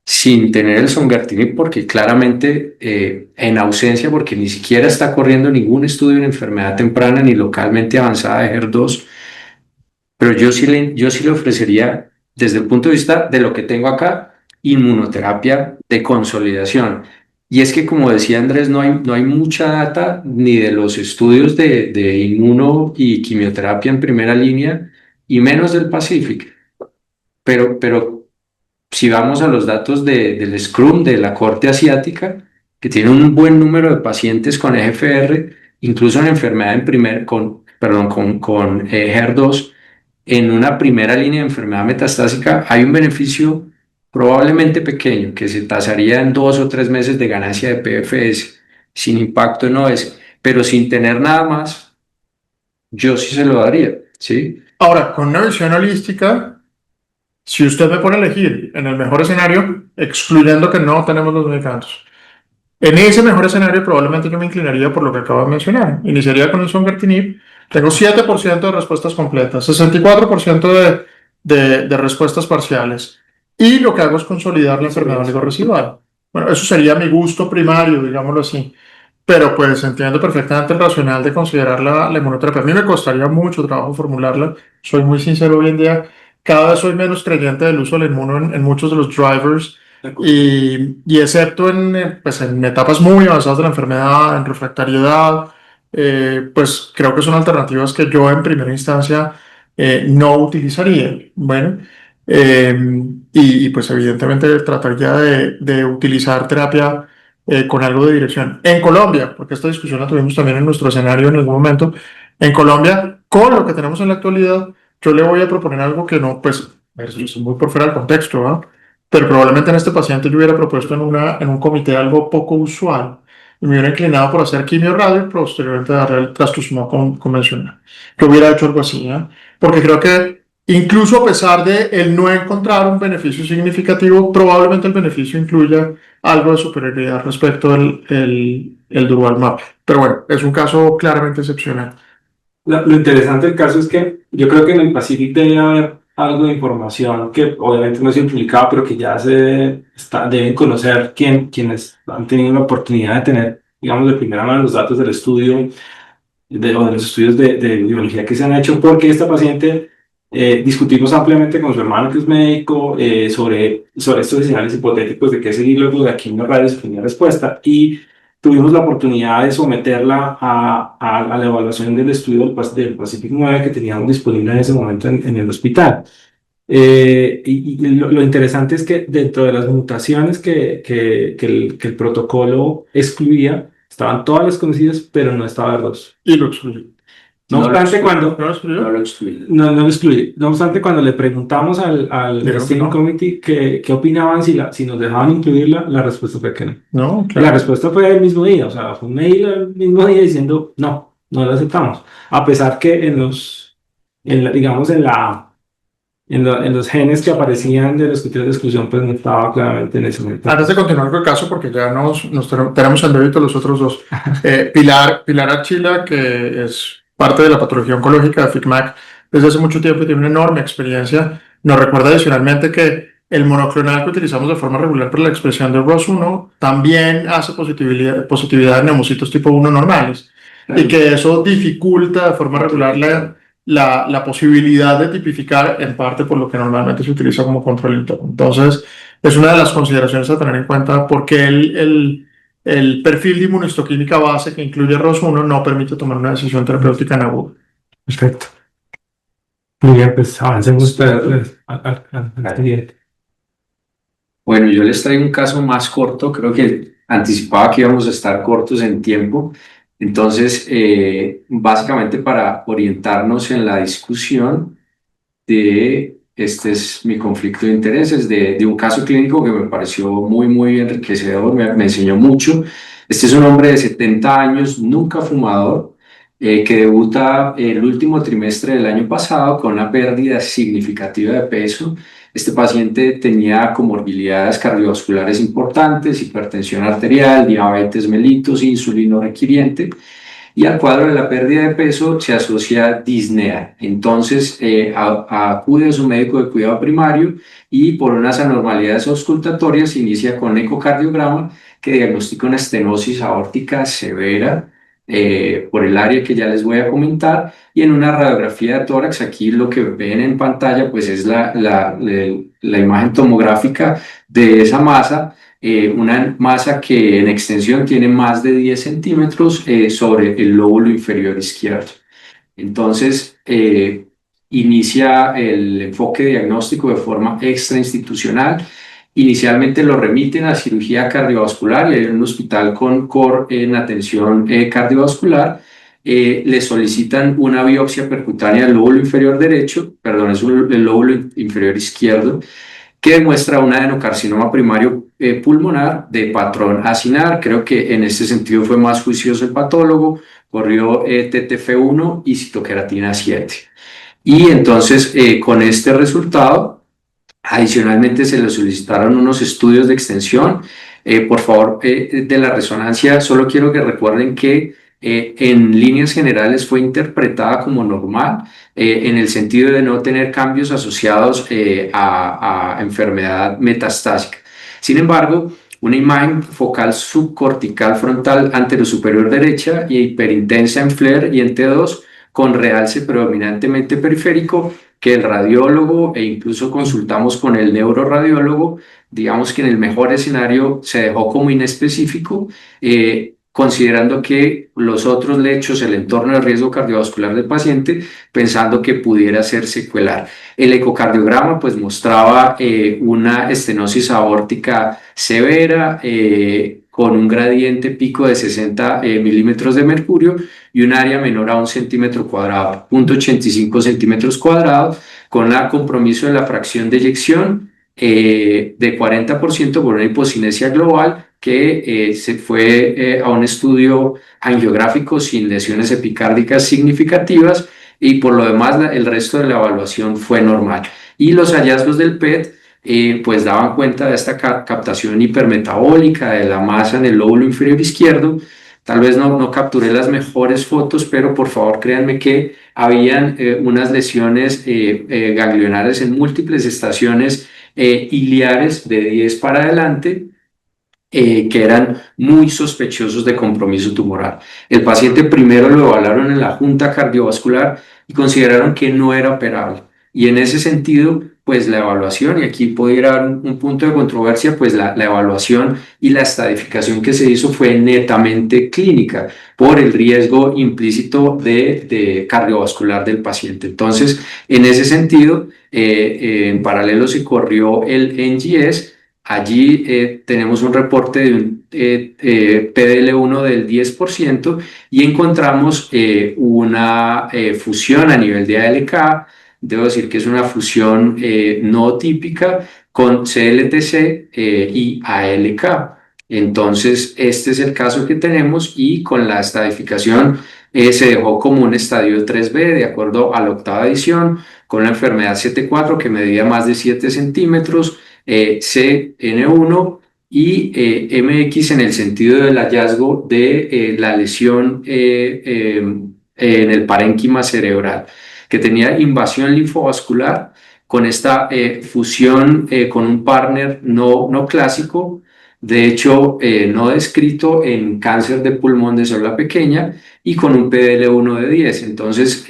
sin tener el songertinib, porque claramente en ausencia, porque ni siquiera está corriendo ningún estudio en enfermedad temprana ni localmente avanzada de HER2, pero yo sí le ofrecería, desde el punto de vista de lo que tengo acá, inmunoterapia de consolidación. Y es que, como decía Andrés, no hay mucha data ni de los estudios de inmuno y quimioterapia en primera línea, y menos del Pacific. Pero si vamos a los datos del SCRUM, de la Corte Asiática, que tiene un buen número de pacientes con EGFR, incluso en enfermedad en perdón, con HER2, en una primera línea de enfermedad metastásica, hay un beneficio probablemente pequeño, que se tasaría en 2 o 3 meses de ganancia de PFS, sin impacto en OS, pero sin tener nada más, yo sí se lo daría, ¿sí? Ahora, con una visión holística, si usted me pone a elegir en el mejor escenario, excluyendo que no tenemos los medicamentos, en ese mejor escenario probablemente yo me inclinaría por lo que acabo de mencionar. Iniciaría con el songertinib, tengo 7% de respuestas completas, 64% de respuestas parciales, y lo que hago es consolidar la enfermedad olivoresidual. Bueno, eso sería mi gusto primario, digámoslo así. Pero pues entiendo perfectamente el racional de considerar la inmunoterapia. A mí me costaría mucho trabajo formularla, soy muy sincero hoy en día. Cada vez soy menos creyente del uso del inmuno en muchos de los drivers y excepto pues en etapas muy avanzadas de la enfermedad, en refractariedad, pues creo que son alternativas que yo en primera instancia no utilizaría. Bueno, eh, pues evidentemente trataría de utilizar terapia con algo de dirección. En Colombia, porque esta discusión la tuvimos también en nuestro escenario en algún momento, en Colombia, con lo que tenemos en la actualidad, yo le voy a proponer algo que no, pues, es muy por fuera del contexto, ¿no? Pero probablemente en este paciente yo hubiera propuesto en un comité algo poco usual y me hubiera inclinado por hacer quimio radio y posteriormente darle el trastuzumab convencional. Que hubiera hecho algo así, ¿eh? Porque creo que incluso a pesar de el no encontrar un beneficio significativo, probablemente el beneficio incluya algo de superioridad respecto el durvalumab. Pero bueno, es un caso claramente excepcional. Lo interesante del caso es que yo creo que en el Pacífico debe haber algo de información que obviamente no se ha publicado, pero que ya deben conocer quienes han tenido la oportunidad de tener, digamos, de primera mano los datos del estudio o de los estudios de biología que se han hecho, porque esta paciente discutimos ampliamente con su hermano que es médico sobre estos escenarios hipotéticos de qué seguir luego de aquí en la radio su primera respuesta, y tuvimos la oportunidad de someterla a la evaluación del estudio del Pacific 9 que teníamos disponible en ese momento en el hospital. Y lo interesante es que dentro de las mutaciones que el protocolo excluía, estaban todas las conocidas, pero no estaba HER2. Y lo excluyo. No No lo obstante, excluye. ¿No lo excluyo? No lo excluye. no lo excluye. No obstante, cuando le preguntamos al Dijeron que Steering no. Committee qué opinaban si nos dejaban incluirla, la respuesta fue que no. No, La claro. respuesta fue el mismo día, o sea, fue un mail el mismo día diciendo no la aceptamos. A pesar que digamos, en los genes que aparecían de los criterios de exclusión, pues no estaba claramente en ese momento. Antes de continuar con el caso, porque ya tenemos en débito los otros dos. Pilar Archila, que es parte de la patología oncológica de FICMAC desde hace mucho tiempo y tiene una enorme experiencia, nos recuerda adicionalmente que el monoclonal que utilizamos de forma regular para la expresión de ROS1 también hace positividad en neumocitos tipo 1 normales y que eso dificulta de forma regular la posibilidad de tipificar, en parte por lo que normalmente se utiliza como control interno. Entonces, es una de las consideraciones a tener en cuenta porque el perfil de inmunohistoquímica base que incluye ROS1 no permite tomar una decisión terapéutica en agudo. Perfecto. Muy bien, pues avancemos al siguiente. Bueno, yo les traigo un caso más corto, creo que anticipaba que íbamos a estar cortos en tiempo, entonces básicamente para orientarnos en la discusión este es mi conflicto de intereses, de un caso clínico que me pareció muy enriquecedor, me enseñó mucho. Este es un hombre de 70 años, nunca fumador, que debuta el último trimestre del año pasado con una pérdida significativa de peso. Este paciente tenía comorbilidades cardiovasculares importantes, hipertensión arterial, diabetes mellitus, insulino requiriente, y al cuadro de la pérdida de peso se asocia disnea. Entonces acude a su médico de cuidado primario y por unas anormalidades auscultatorias inicia con ecocardiograma que diagnostica una estenosis aórtica severa por el área que ya les voy a comentar, y en una radiografía de tórax, aquí lo que ven en pantalla pues es la imagen tomográfica de esa masa, una masa que en extensión tiene más de 10 centímetros sobre el lóbulo inferior izquierdo. Entonces, inicia el enfoque diagnóstico de forma extrainstitucional. Inicialmente lo remiten a cirugía cardiovascular y hay un hospital con core en atención cardiovascular. Le solicitan una biopsia percutánea del lóbulo inferior derecho, perdón, es el lóbulo inferior izquierdo, que demuestra un adenocarcinoma primario pulmonar de patrón acinar. Creo que en este sentido fue más juicioso el patólogo, corrió TTF1 y citoqueratina 7. Y entonces, con este resultado, adicionalmente se le solicitaron unos estudios de extensión. Por favor, de la resonancia, solo quiero que recuerden que en líneas generales fue interpretada como normal, en el sentido de no tener cambios asociados a enfermedad metastásica. Sin embargo, una imagen focal subcortical frontal anterosuperior derecha y hiperintensa en FLAIR y en T2 con realce predominantemente periférico, que el radiólogo e incluso consultamos con el neuroradiólogo, digamos que en el mejor escenario se dejó como inespecífico, considerando que los otros lechos, el entorno de riesgo cardiovascular del paciente, pensando que pudiera ser secuelar. El ecocardiograma pues mostraba una estenosis aórtica severa, con un gradiente pico de 60 milímetros de mercurio y un área menor a 1 centímetro cuadrado, 0.85 centímetros cuadrados, con el compromiso de la fracción de eyección de 40% por una hipocinesia global, que se fue a un estudio angiográfico sin lesiones epicárdicas significativas, y por lo demás el resto de la evaluación fue normal. Y los hallazgos del PET pues daban cuenta de esta captación hipermetabólica de la masa en el lóbulo inferior izquierdo. Tal vez no capturé las mejores fotos, pero por favor créanme que habían unas lesiones ganglionares en múltiples estaciones iliares de 10 para adelante, que eran muy sospechosos de compromiso tumoral. El paciente primero lo evaluaron en la junta cardiovascular y consideraron que no era operable. Y en ese sentido, pues la evaluación, y aquí puede haber un punto de controversia, pues la evaluación y la estadificación que se hizo fue netamente clínica por el riesgo implícito de cardiovascular del paciente. Entonces, en ese sentido, en paralelo se corrió el NGS. Allí tenemos un reporte de un PDL1 del 10% y encontramos una fusión a nivel de ALK. Debo decir que es una fusión no típica con CLTC y ALK. Entonces, este es el caso que tenemos, y con la estadificación se dejó como un estadio 3B de acuerdo a la octava edición, con la enfermedad CT4 que medía más de 7 centímetros, CN1 y MX en el sentido del hallazgo de la lesión en el parénquima cerebral, que tenía invasión linfovascular con esta fusión con un partner no clásico, de hecho no descrito en cáncer de pulmón de célula pequeña, y con un PDL1 de 10. Entonces,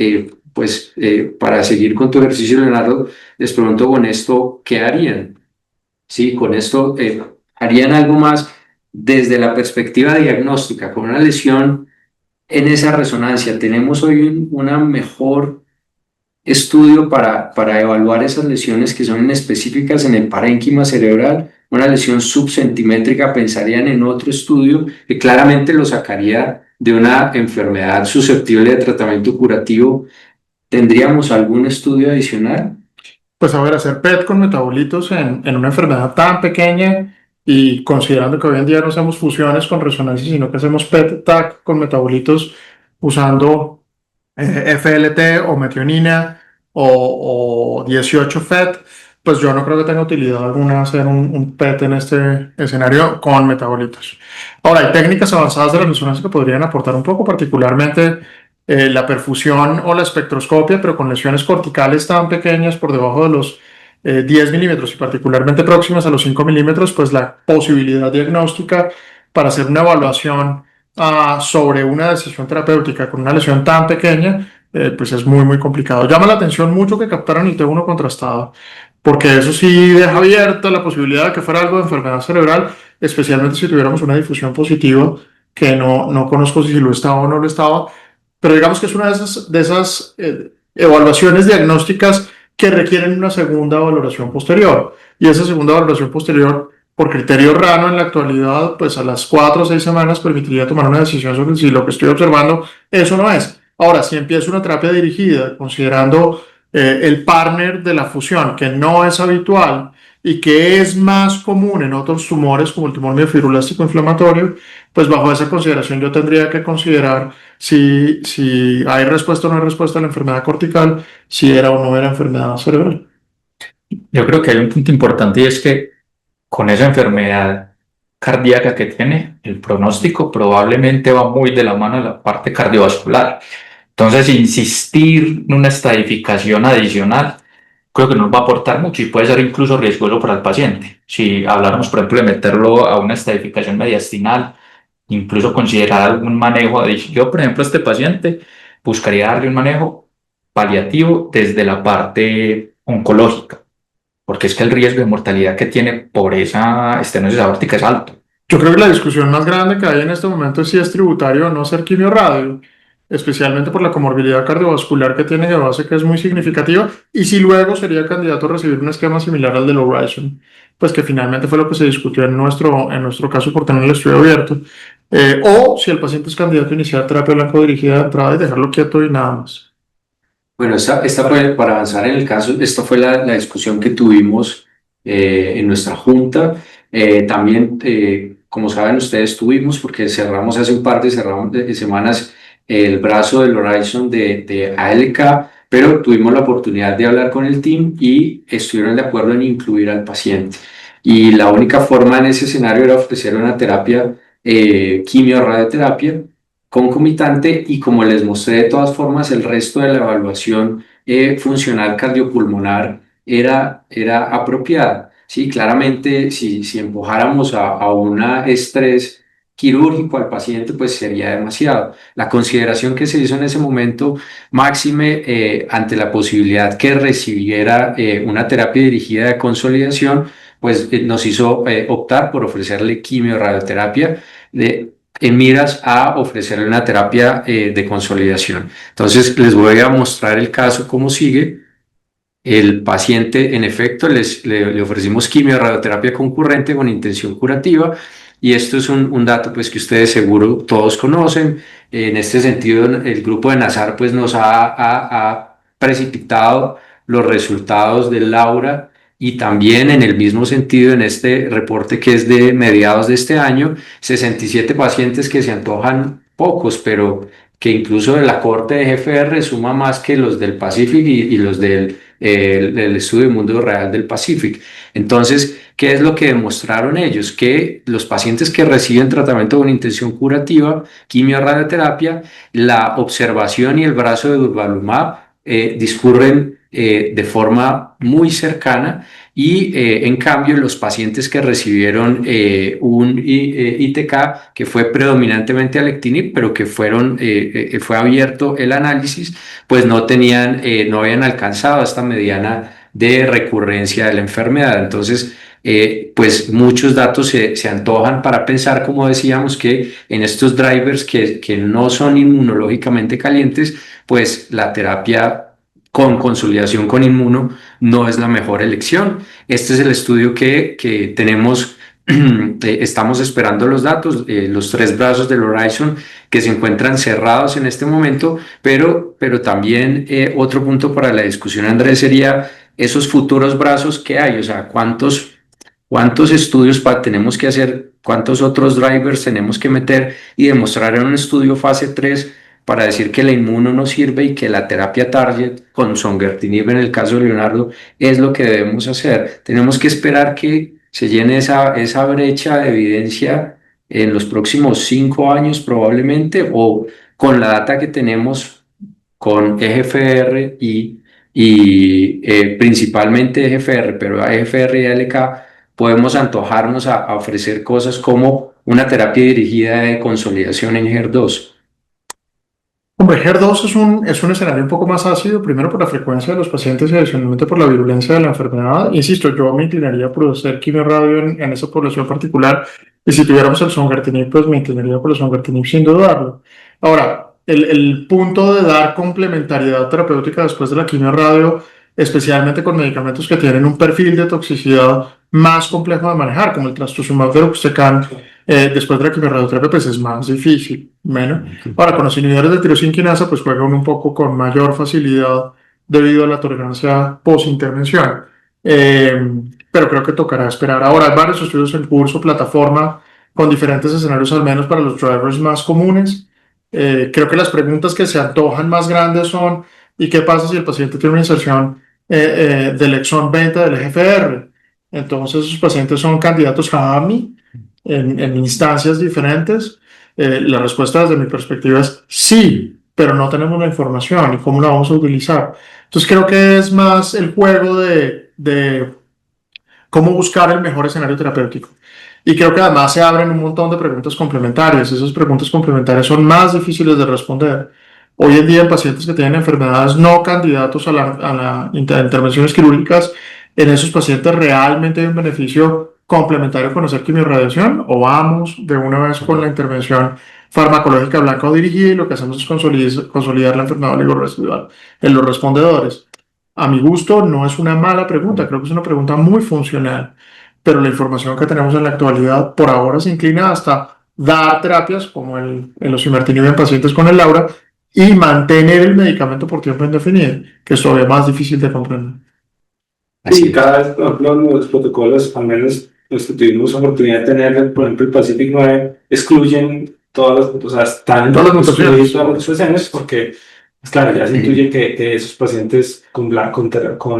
para seguir con tu ejercicio, Leonardo, les pregunto con esto, ¿qué harían? Sí, con esto harían algo más desde la perspectiva diagnóstica, con una lesión en esa resonancia. Tenemos hoy una mejor estudio para evaluar esas lesiones que son específicas en el parénquima cerebral. Una lesión subcentimétrica, pensarían en otro estudio que claramente lo sacaría de una enfermedad susceptible de tratamiento curativo. ¿Tendríamos algún estudio adicional? Pues a ver, hacer PET con metabolitos en una enfermedad tan pequeña, y considerando que hoy en día no hacemos fusiones con resonancia, sino que hacemos PET-TAC con metabolitos usando FLT o metionina o 18-FET, pues yo no creo que tenga utilidad alguna hacer un PET en este escenario con metabolitos. Ahora, hay técnicas avanzadas de la resonancia que podrían aportar un poco, particularmente la perfusión o la espectroscopia, pero con lesiones corticales tan pequeñas por debajo de los 10 milímetros y particularmente próximas a los 5 milímetros, pues la posibilidad diagnóstica para hacer una evaluación sobre una decisión terapéutica con una lesión tan pequeña, pues es muy, muy complicado. Llama la atención mucho que captaran el T1 contrastado, porque eso sí deja abierta la posibilidad de que fuera algo de enfermedad cerebral, especialmente si tuviéramos una difusión positiva, que no conozco si lo estaba o no lo estaba, pero digamos que es una de esas evaluaciones diagnósticas que requieren una segunda valoración posterior. Y esa segunda valoración posterior, por criterio rano en la actualidad, pues a las 4 o 6 semanas permitiría tomar una decisión sobre si lo que estoy observando eso no es. Ahora, si empiezo una terapia dirigida, considerando el partner de la fusión, que no es habitual y que es más común en otros tumores como el tumor miofibrolástico inflamatorio, pues bajo esa consideración yo tendría que considerar si hay respuesta o no hay respuesta a la enfermedad cortical, si era o no era enfermedad cerebral. Yo creo que hay un punto importante y es que con esa enfermedad cardíaca que tiene, el pronóstico probablemente va muy de la mano de la parte cardiovascular. Entonces, insistir en una estadificación adicional creo que nos va a aportar mucho y puede ser incluso riesgoso para el paciente. Si habláramos, por ejemplo, de meterlo a una estadificación mediastinal, incluso considerar algún manejo adicional. Yo, por ejemplo, a este paciente buscaría darle un manejo paliativo desde la parte oncológica, porque es que el riesgo de mortalidad que tiene por esa estenosis aórtica es alto. Yo creo que la discusión más grande que hay en este momento es si es tributario o no ser quimiorradio, especialmente por la comorbilidad cardiovascular que tiene de base, que es muy significativa, y si luego sería candidato a recibir un esquema similar al del Horizon, pues que finalmente fue lo que se discutió en nuestro caso por tener el estudio abierto, o si el paciente es candidato a iniciar terapia blanco dirigida de entrada y dejarlo quieto y nada más. Bueno, esta fue, para avanzar en el caso, esta fue la discusión que tuvimos en nuestra junta. También, como saben ustedes, tuvimos, porque cerramos hace un par de semanas el brazo del Horizon de ALK, pero tuvimos la oportunidad de hablar con el team y estuvieron de acuerdo en incluir al paciente. Y la única forma en ese escenario era ofrecer una terapia, quimio-radioterapia concomitante, y como les mostré, de todas formas, el resto de la evaluación funcional cardiopulmonar era apropiada. Sí, claramente, si empujáramos a un estrés quirúrgico al paciente, pues sería demasiado. La consideración que se hizo en ese momento, máxime ante la posibilidad que recibiera una terapia dirigida de consolidación, pues nos hizo optar por ofrecerle quimio-radioterapia en miras a ofrecerle una terapia de consolidación. Entonces, les voy a mostrar el caso cómo sigue. El paciente, en efecto, le ofrecimos quimio-radioterapia concurrente con intención curativa, y esto es un dato pues, que ustedes seguro todos conocen. En este sentido, el grupo de Nazar pues, nos ha precipitado los resultados del Laura, y también en el mismo sentido, en este reporte que es de mediados de este año, 67 pacientes que se antojan pocos, pero que incluso de la corte de GFR suma más que los del Pacific y los del estudio Mundo Real del Pacific. Entonces, ¿qué es lo que demostraron ellos? Que los pacientes que reciben tratamiento con intención curativa, quimio-radioterapia, la observación y el brazo de durvalumab discurren de forma muy cercana, y en cambio los pacientes que recibieron un ITK que fue predominantemente alectinib, pero que fue abierto el análisis, pues no habían alcanzado esta mediana de recurrencia de la enfermedad. Entonces, pues muchos datos se antojan para pensar, como decíamos, que en estos drivers que no son inmunológicamente calientes, pues la terapia con consolidación con inmuno no es la mejor elección. Este es el estudio que tenemos. Estamos esperando los datos, los 3 brazos del Horizon que se encuentran cerrados en este momento, pero también otro punto para la discusión, Andrés, sería esos futuros brazos que hay, o sea, cuántos estudios tenemos que hacer, cuántos otros drivers tenemos que meter y demostrar en un estudio fase 3 para decir que la inmuno no sirve y que la terapia target con songertinib en el caso de Leonardo es lo que debemos hacer. Tenemos que esperar que se llene esa brecha de evidencia en los próximos 5 años probablemente, o con la data que tenemos con EGFR y principalmente EGFR, pero a EGFR y ALK podemos antojarnos a ofrecer cosas como una terapia dirigida de consolidación en HER2? Hombre, HER2 es un escenario un poco más ácido, primero por la frecuencia de los pacientes y adicionalmente por la virulencia de la enfermedad. Insisto, yo me inclinaría por hacer quimioradio en esa población particular, y si tuviéramos el songertinib, pues me inclinaría por el songertinib sin dudarlo. Ahora, el punto de dar complementariedad terapéutica después de la quimioradio, especialmente con medicamentos que tienen un perfil de toxicidad más complejo de manejar, como el trastuzumab deruxtecan, después de la quimioterapia, pues es más difícil. Bueno, ahora con los inhibidores de tirosina quinasa, pues juegan un poco con mayor facilidad debido a la tolerancia post-intervención. Pero creo que tocará esperar. Ahora hay varios estudios en curso, plataforma, con diferentes escenarios, al menos para los drivers más comunes. Creo que las preguntas que se antojan más grandes son: ¿y qué pasa si el paciente tiene una inserción del exón 20 del EGFR? Entonces, esos pacientes son candidatos a AMI en instancias diferentes. La respuesta desde mi perspectiva es sí, pero no tenemos la información y cómo la vamos a utilizar. Entonces creo que es más el juego de cómo buscar el mejor escenario terapéutico. Y creo que además se abren un montón de preguntas complementarias. Esas preguntas complementarias son más difíciles de responder. Hoy en día, en pacientes que tienen enfermedades no candidatos a la intervenciones quirúrgicas, en esos pacientes realmente hay un beneficio complementario con hacer quimiorradiación, o vamos de una vez con la intervención farmacológica blanca o dirigida, y lo que hacemos es consolidar la enfermedad oligoresidual en los respondedores. A mi gusto, no es una mala pregunta, creo que es una pregunta muy funcional, pero la información que tenemos en la actualidad por ahora se inclina hasta dar terapias como el osimertinib en pacientes con el LAURA y mantener el medicamento por tiempo indefinido, que es todavía más difícil de comprender. Y cada vez, por ejemplo, los protocolos, al menos los que tuvimos oportunidad de tener, por ejemplo, el Pacific 9, excluyen todas las, o sea, están Todas las mutaciones. excluidas todas las mutaciones, porque, pues, claro, ya se intuye que esos pacientes con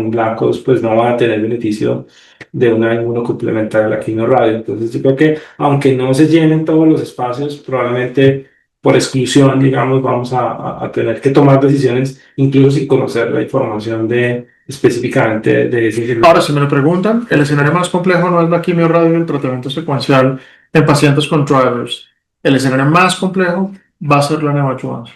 blancos, pues no van a tener beneficio de una inmunocomplementaria a la quimioradio. Entonces, yo creo que, aunque no se llenen todos los espacios, probablemente por exclusión, digamos, vamos a tener que tomar decisiones, incluso sin conocer la información específicamente de ese. Ahora, si me lo preguntan, el escenario más complejo no es la quimioradio y el tratamiento secuencial en pacientes con drivers. El escenario más complejo va a ser la neoadjuvancia.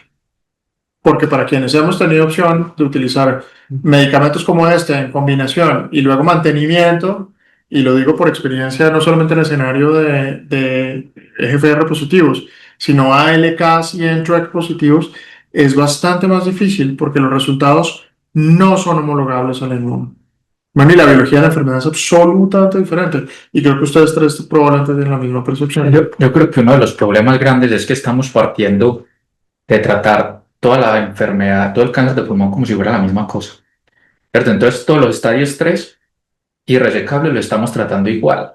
Porque para quienes hemos tenido opción de utilizar medicamentos como este en combinación y luego mantenimiento, y lo digo por experiencia no solamente en el escenario de EGFR positivos, sino ALKs y NTRK positivos, es bastante más difícil porque los resultados no son homologables al inmuno. Bueno, y la biología de la enfermedad es absolutamente diferente. Y creo que ustedes tres probablemente tienen la misma percepción. Yo creo que uno de los problemas grandes es que estamos partiendo de tratar toda la enfermedad, todo el cáncer de pulmón como si fuera la misma cosa, ¿cierto? Entonces todos los estadios 3 irresecables lo estamos tratando igual,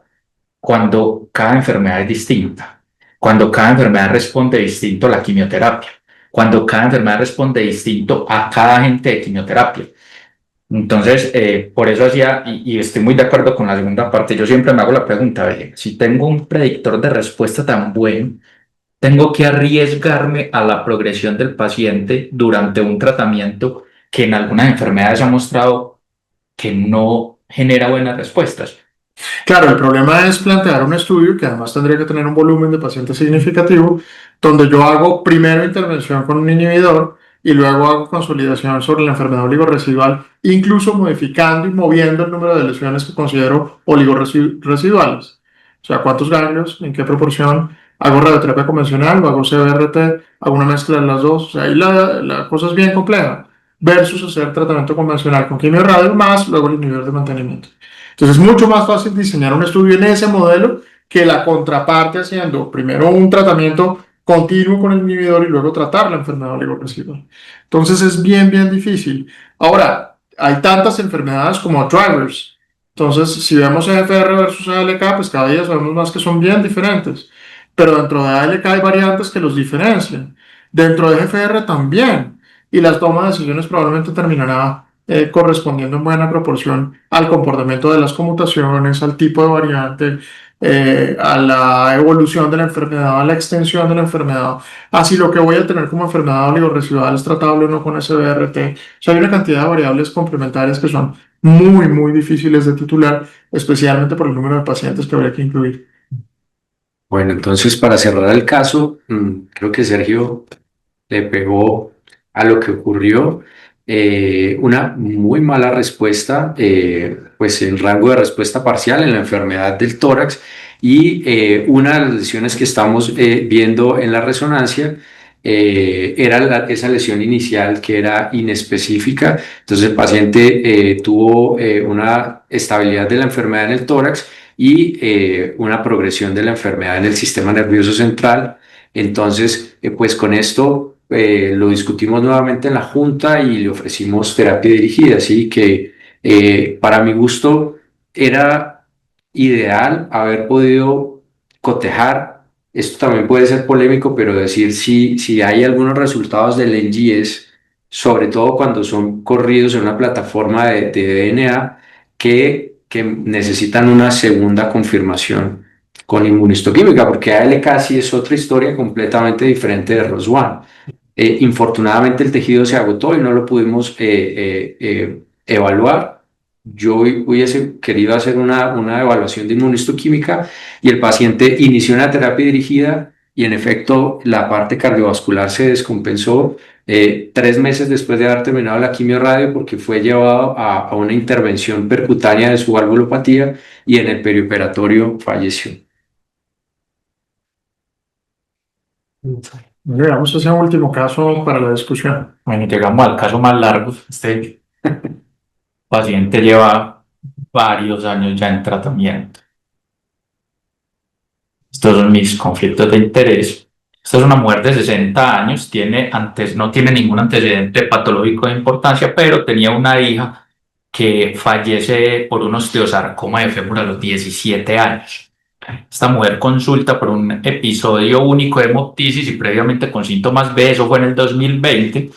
cuando cada enfermedad es distinta, cuando cada enfermedad responde distinto a la quimioterapia, cuando cada enfermedad responde distinto a cada agente de quimioterapia. Entonces, por eso hacía, y estoy muy de acuerdo con la segunda parte, yo siempre me hago la pregunta, si tengo un predictor de respuesta tan bueno, tengo que arriesgarme a la progresión del paciente durante un tratamiento que en algunas enfermedades ha mostrado que no genera buenas respuestas. Claro, el problema es plantear un estudio que además tendría que tener un volumen de pacientes significativo, donde yo hago primero intervención con un inhibidor y luego hago consolidación sobre la enfermedad oligoresidual, incluso modificando y moviendo el número de lesiones que considero oligoresiduales. O sea, cuántos ganglios, en qué proporción, hago radioterapia convencional o hago CBRT, hago una mezcla de las dos. O sea, ahí la cosa es bien compleja, versus hacer tratamiento convencional con quimioradio más luego el inhibidor de mantenimiento. Entonces es mucho más fácil diseñar un estudio en ese modelo que la contraparte haciendo primero un tratamiento continuo con el inhibidor y luego tratar la enfermedad oligoresidual. Entonces es bien difícil. Ahora, hay tantas enfermedades como drivers. Entonces, si vemos EGFR versus ALK, pues cada día sabemos más que son bien diferentes. Pero dentro de ALK hay variantes que los diferencian. Dentro de EGFR también. Y la toma de decisiones probablemente terminará correspondiendo en buena proporción al comportamiento de las conmutaciones, al tipo de variante, a la evolución de la enfermedad, a la extensión de la enfermedad, así lo que voy a tener como enfermedad oligoresidual es tratable o no con SBRT. O sea, hay una cantidad de variables complementarias que son muy difíciles de titular, especialmente por el número de pacientes que habría que incluir. Bueno, entonces para cerrar el caso, creo que Sergio le pegó a lo que ocurrió. Una muy mala respuesta, pues en rango de respuesta parcial en la enfermedad del tórax y una de las lesiones que estamos viendo en la resonancia era esa lesión inicial que era inespecífica. Entonces el paciente tuvo una estabilidad de la enfermedad en el tórax y una progresión de la enfermedad en el sistema nervioso central. Entonces, pues con esto lo discutimos nuevamente en la junta y le ofrecimos terapia dirigida, así que para mi gusto era ideal haber podido cotejar, esto también puede ser polémico, pero decir si hay algunos resultados del NGS, sobre todo cuando son corridos en una plataforma de DNA que necesitan una segunda confirmación con inmunistoquímica, porque ALK sí es otra historia completamente diferente de ROS1. Infortunadamente el tejido se agotó y no lo pudimos evaluar. Yo hubiese querido hacer una evaluación de inmunistoquímica y el paciente inició una terapia dirigida y en efecto la parte cardiovascular se descompensó 3 meses después de haber terminado la quimioradio porque fue llevado a una intervención percutánea de su valvulopatía y en el perioperatorio falleció. Llegamos a ese último caso para la discusión. Bueno, llegamos al caso más largo. Este paciente lleva varios años ya en tratamiento. Estos son mis conflictos de interés. Esta es una mujer de 60 años, no tiene ningún antecedente patológico de importancia, pero tenía una hija que fallece por un osteosarcoma de fémur a los 17 años. Esta mujer consulta por un episodio único de hemoptisis y previamente con síntomas B, eso fue en el 2020.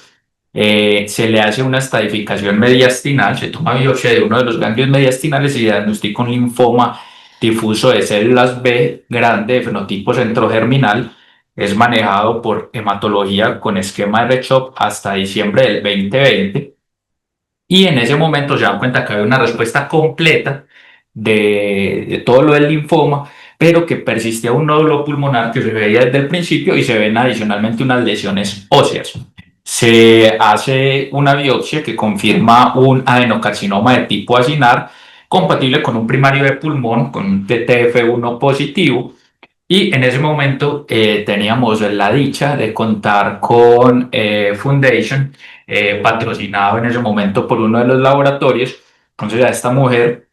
Se le hace una estadificación mediastinal, se toma biopsia de uno de los ganglios mediastinales y se diagnostica un linfoma difuso de células B grande de fenotipo centrogerminal. Es manejado por hematología con esquema de R-CHOP hasta diciembre del 2020. Y en ese momento se dan cuenta que había una respuesta completa de todo lo del linfoma, pero que persistía un nódulo pulmonar que se veía desde el principio y se ven adicionalmente unas lesiones óseas. Se hace una biopsia que confirma un adenocarcinoma de tipo acinar compatible con un primario de pulmón, con un TTF1 positivo. Y en ese momento teníamos la dicha de contar con Foundation, patrocinado en ese momento por uno de los laboratorios. Entonces a esta mujer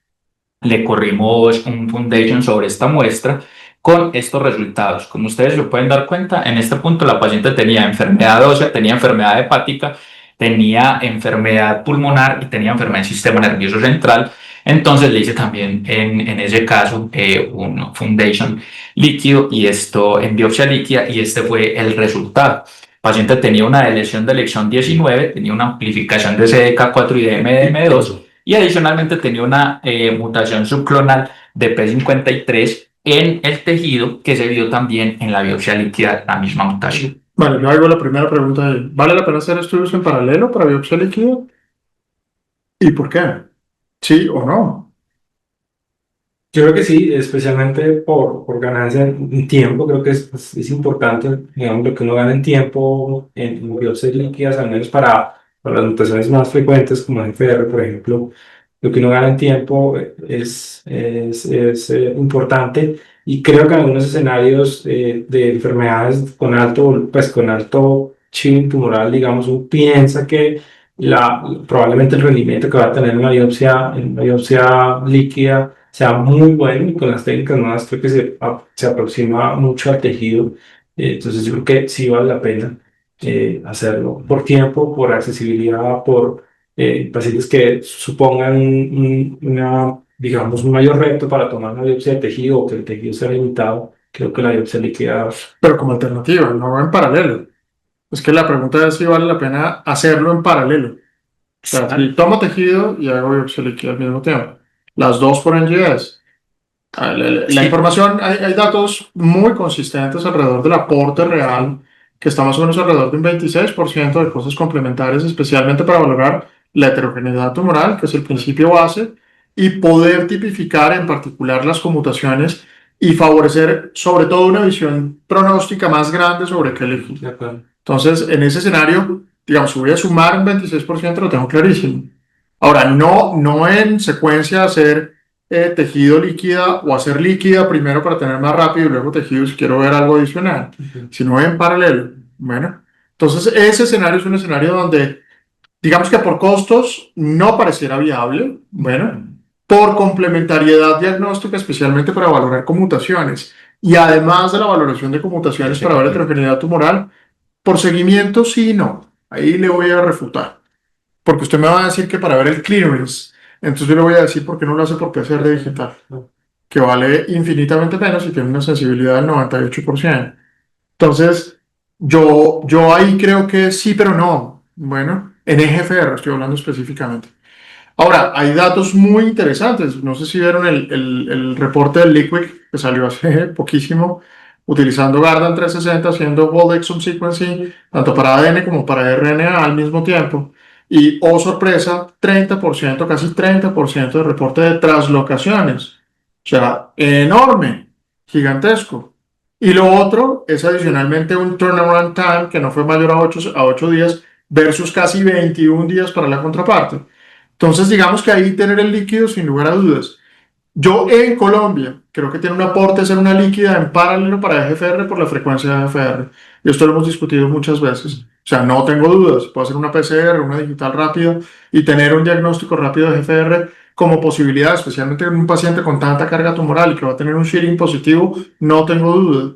le corrimos un Foundation sobre esta muestra con estos resultados. Como ustedes se pueden dar cuenta, en este punto la paciente tenía enfermedad ósea, tenía enfermedad hepática, tenía enfermedad pulmonar y tenía enfermedad del sistema nervioso central. Entonces le hice también en ese caso un Foundation líquido y esto en biopsia líquida y este fue el resultado. El paciente tenía una lesión de lección 19, tenía una amplificación de CDK4 y de MDM2 y adicionalmente tenía una mutación subclonal de P53 en el tejido que se vio también en la biopsia líquida, la misma mutación. Vale, yo hago la primera pregunta ahí. ¿Vale la pena hacer estudios en paralelo para biopsia líquida? ¿Y por qué? ¿Sí o no? Yo creo que sí, especialmente por ganancia en tiempo, creo que es importante, digamos, lo que uno gana en tiempo en biopsias líquidas, al menos para las mutaciones más frecuentes como FR, por ejemplo, lo que uno gana en tiempo es importante y creo que en algunos escenarios de enfermedades con alto chilling tumoral, digamos, uno piensa que probablemente el rendimiento que va a tener en una biopsia líquida sea muy bueno y con las técnicas nuevas creo que se aproxima mucho al tejido. Entonces yo creo que sí vale la pena hacerlo por tiempo, por accesibilidad, por pacientes que supongan digamos, un mayor reto para tomar una biopsia de tejido o que el tejido sea limitado. Creo que la biopsia líquida. Pero como alternativa, no en paralelo. Es que la pregunta es si vale la pena hacerlo en paralelo. O sea, si tomo tejido y hago biopsia líquida al mismo tiempo. Las dos por NGS. La información, hay datos muy consistentes alrededor del aporte real, que está más o menos alrededor de un 26% de cosas complementarias, especialmente para valorar la heterogeneidad tumoral, que es el principio base, y poder tipificar en particular las conmutaciones y favorecer sobre todo una visión pronóstica más grande sobre qué elegir. De acuerdo. Entonces, en ese escenario, digamos, si voy a sumar un 26%, lo tengo clarísimo. Ahora, no en secuencia hacer tejido líquida o hacer líquida primero para tener más rápido y luego tejido si quiero ver algo adicional, sino en paralelo. Bueno, entonces ese escenario es un escenario donde, digamos que por costos no pareciera viable, bueno, por complementariedad diagnóstica, especialmente para valorar conmutaciones, y además de la valoración de conmutaciones para ver heterogeneidad tumoral, por seguimiento sí y no. Ahí le voy a refutar, porque usted me va a decir que para ver el clearance, entonces yo le voy a decir por qué no lo hace por PCR digital, que vale infinitamente menos y tiene una sensibilidad del 98%. Entonces, yo ahí creo que sí, pero no. Bueno, en EGFR estoy hablando específicamente. Ahora, hay datos muy interesantes. No sé si vieron el reporte del Liquid que salió hace poquísimo, utilizando Guardant 360, haciendo whole exome sequencing, tanto para ADN como para RNA al mismo tiempo. Y, oh sorpresa, 30%, casi 30% de reporte de translocaciones. O sea, enorme, gigantesco. Y lo otro es adicionalmente un turnaround time que no fue mayor a 8 días versus casi 21 días para la contraparte. Entonces, digamos que ahí tener el líquido sin lugar a dudas. Yo en Colombia creo que tiene un aporte ser una líquida en paralelo para EGFR por la frecuencia de EGFR. Y esto lo hemos discutido muchas veces. O sea, no tengo dudas. Puedo hacer una PCR, una digital rápida y tener un diagnóstico rápido de EGFR como posibilidad, especialmente en un paciente con tanta carga tumoral y que va a tener un shearing positivo, no tengo duda.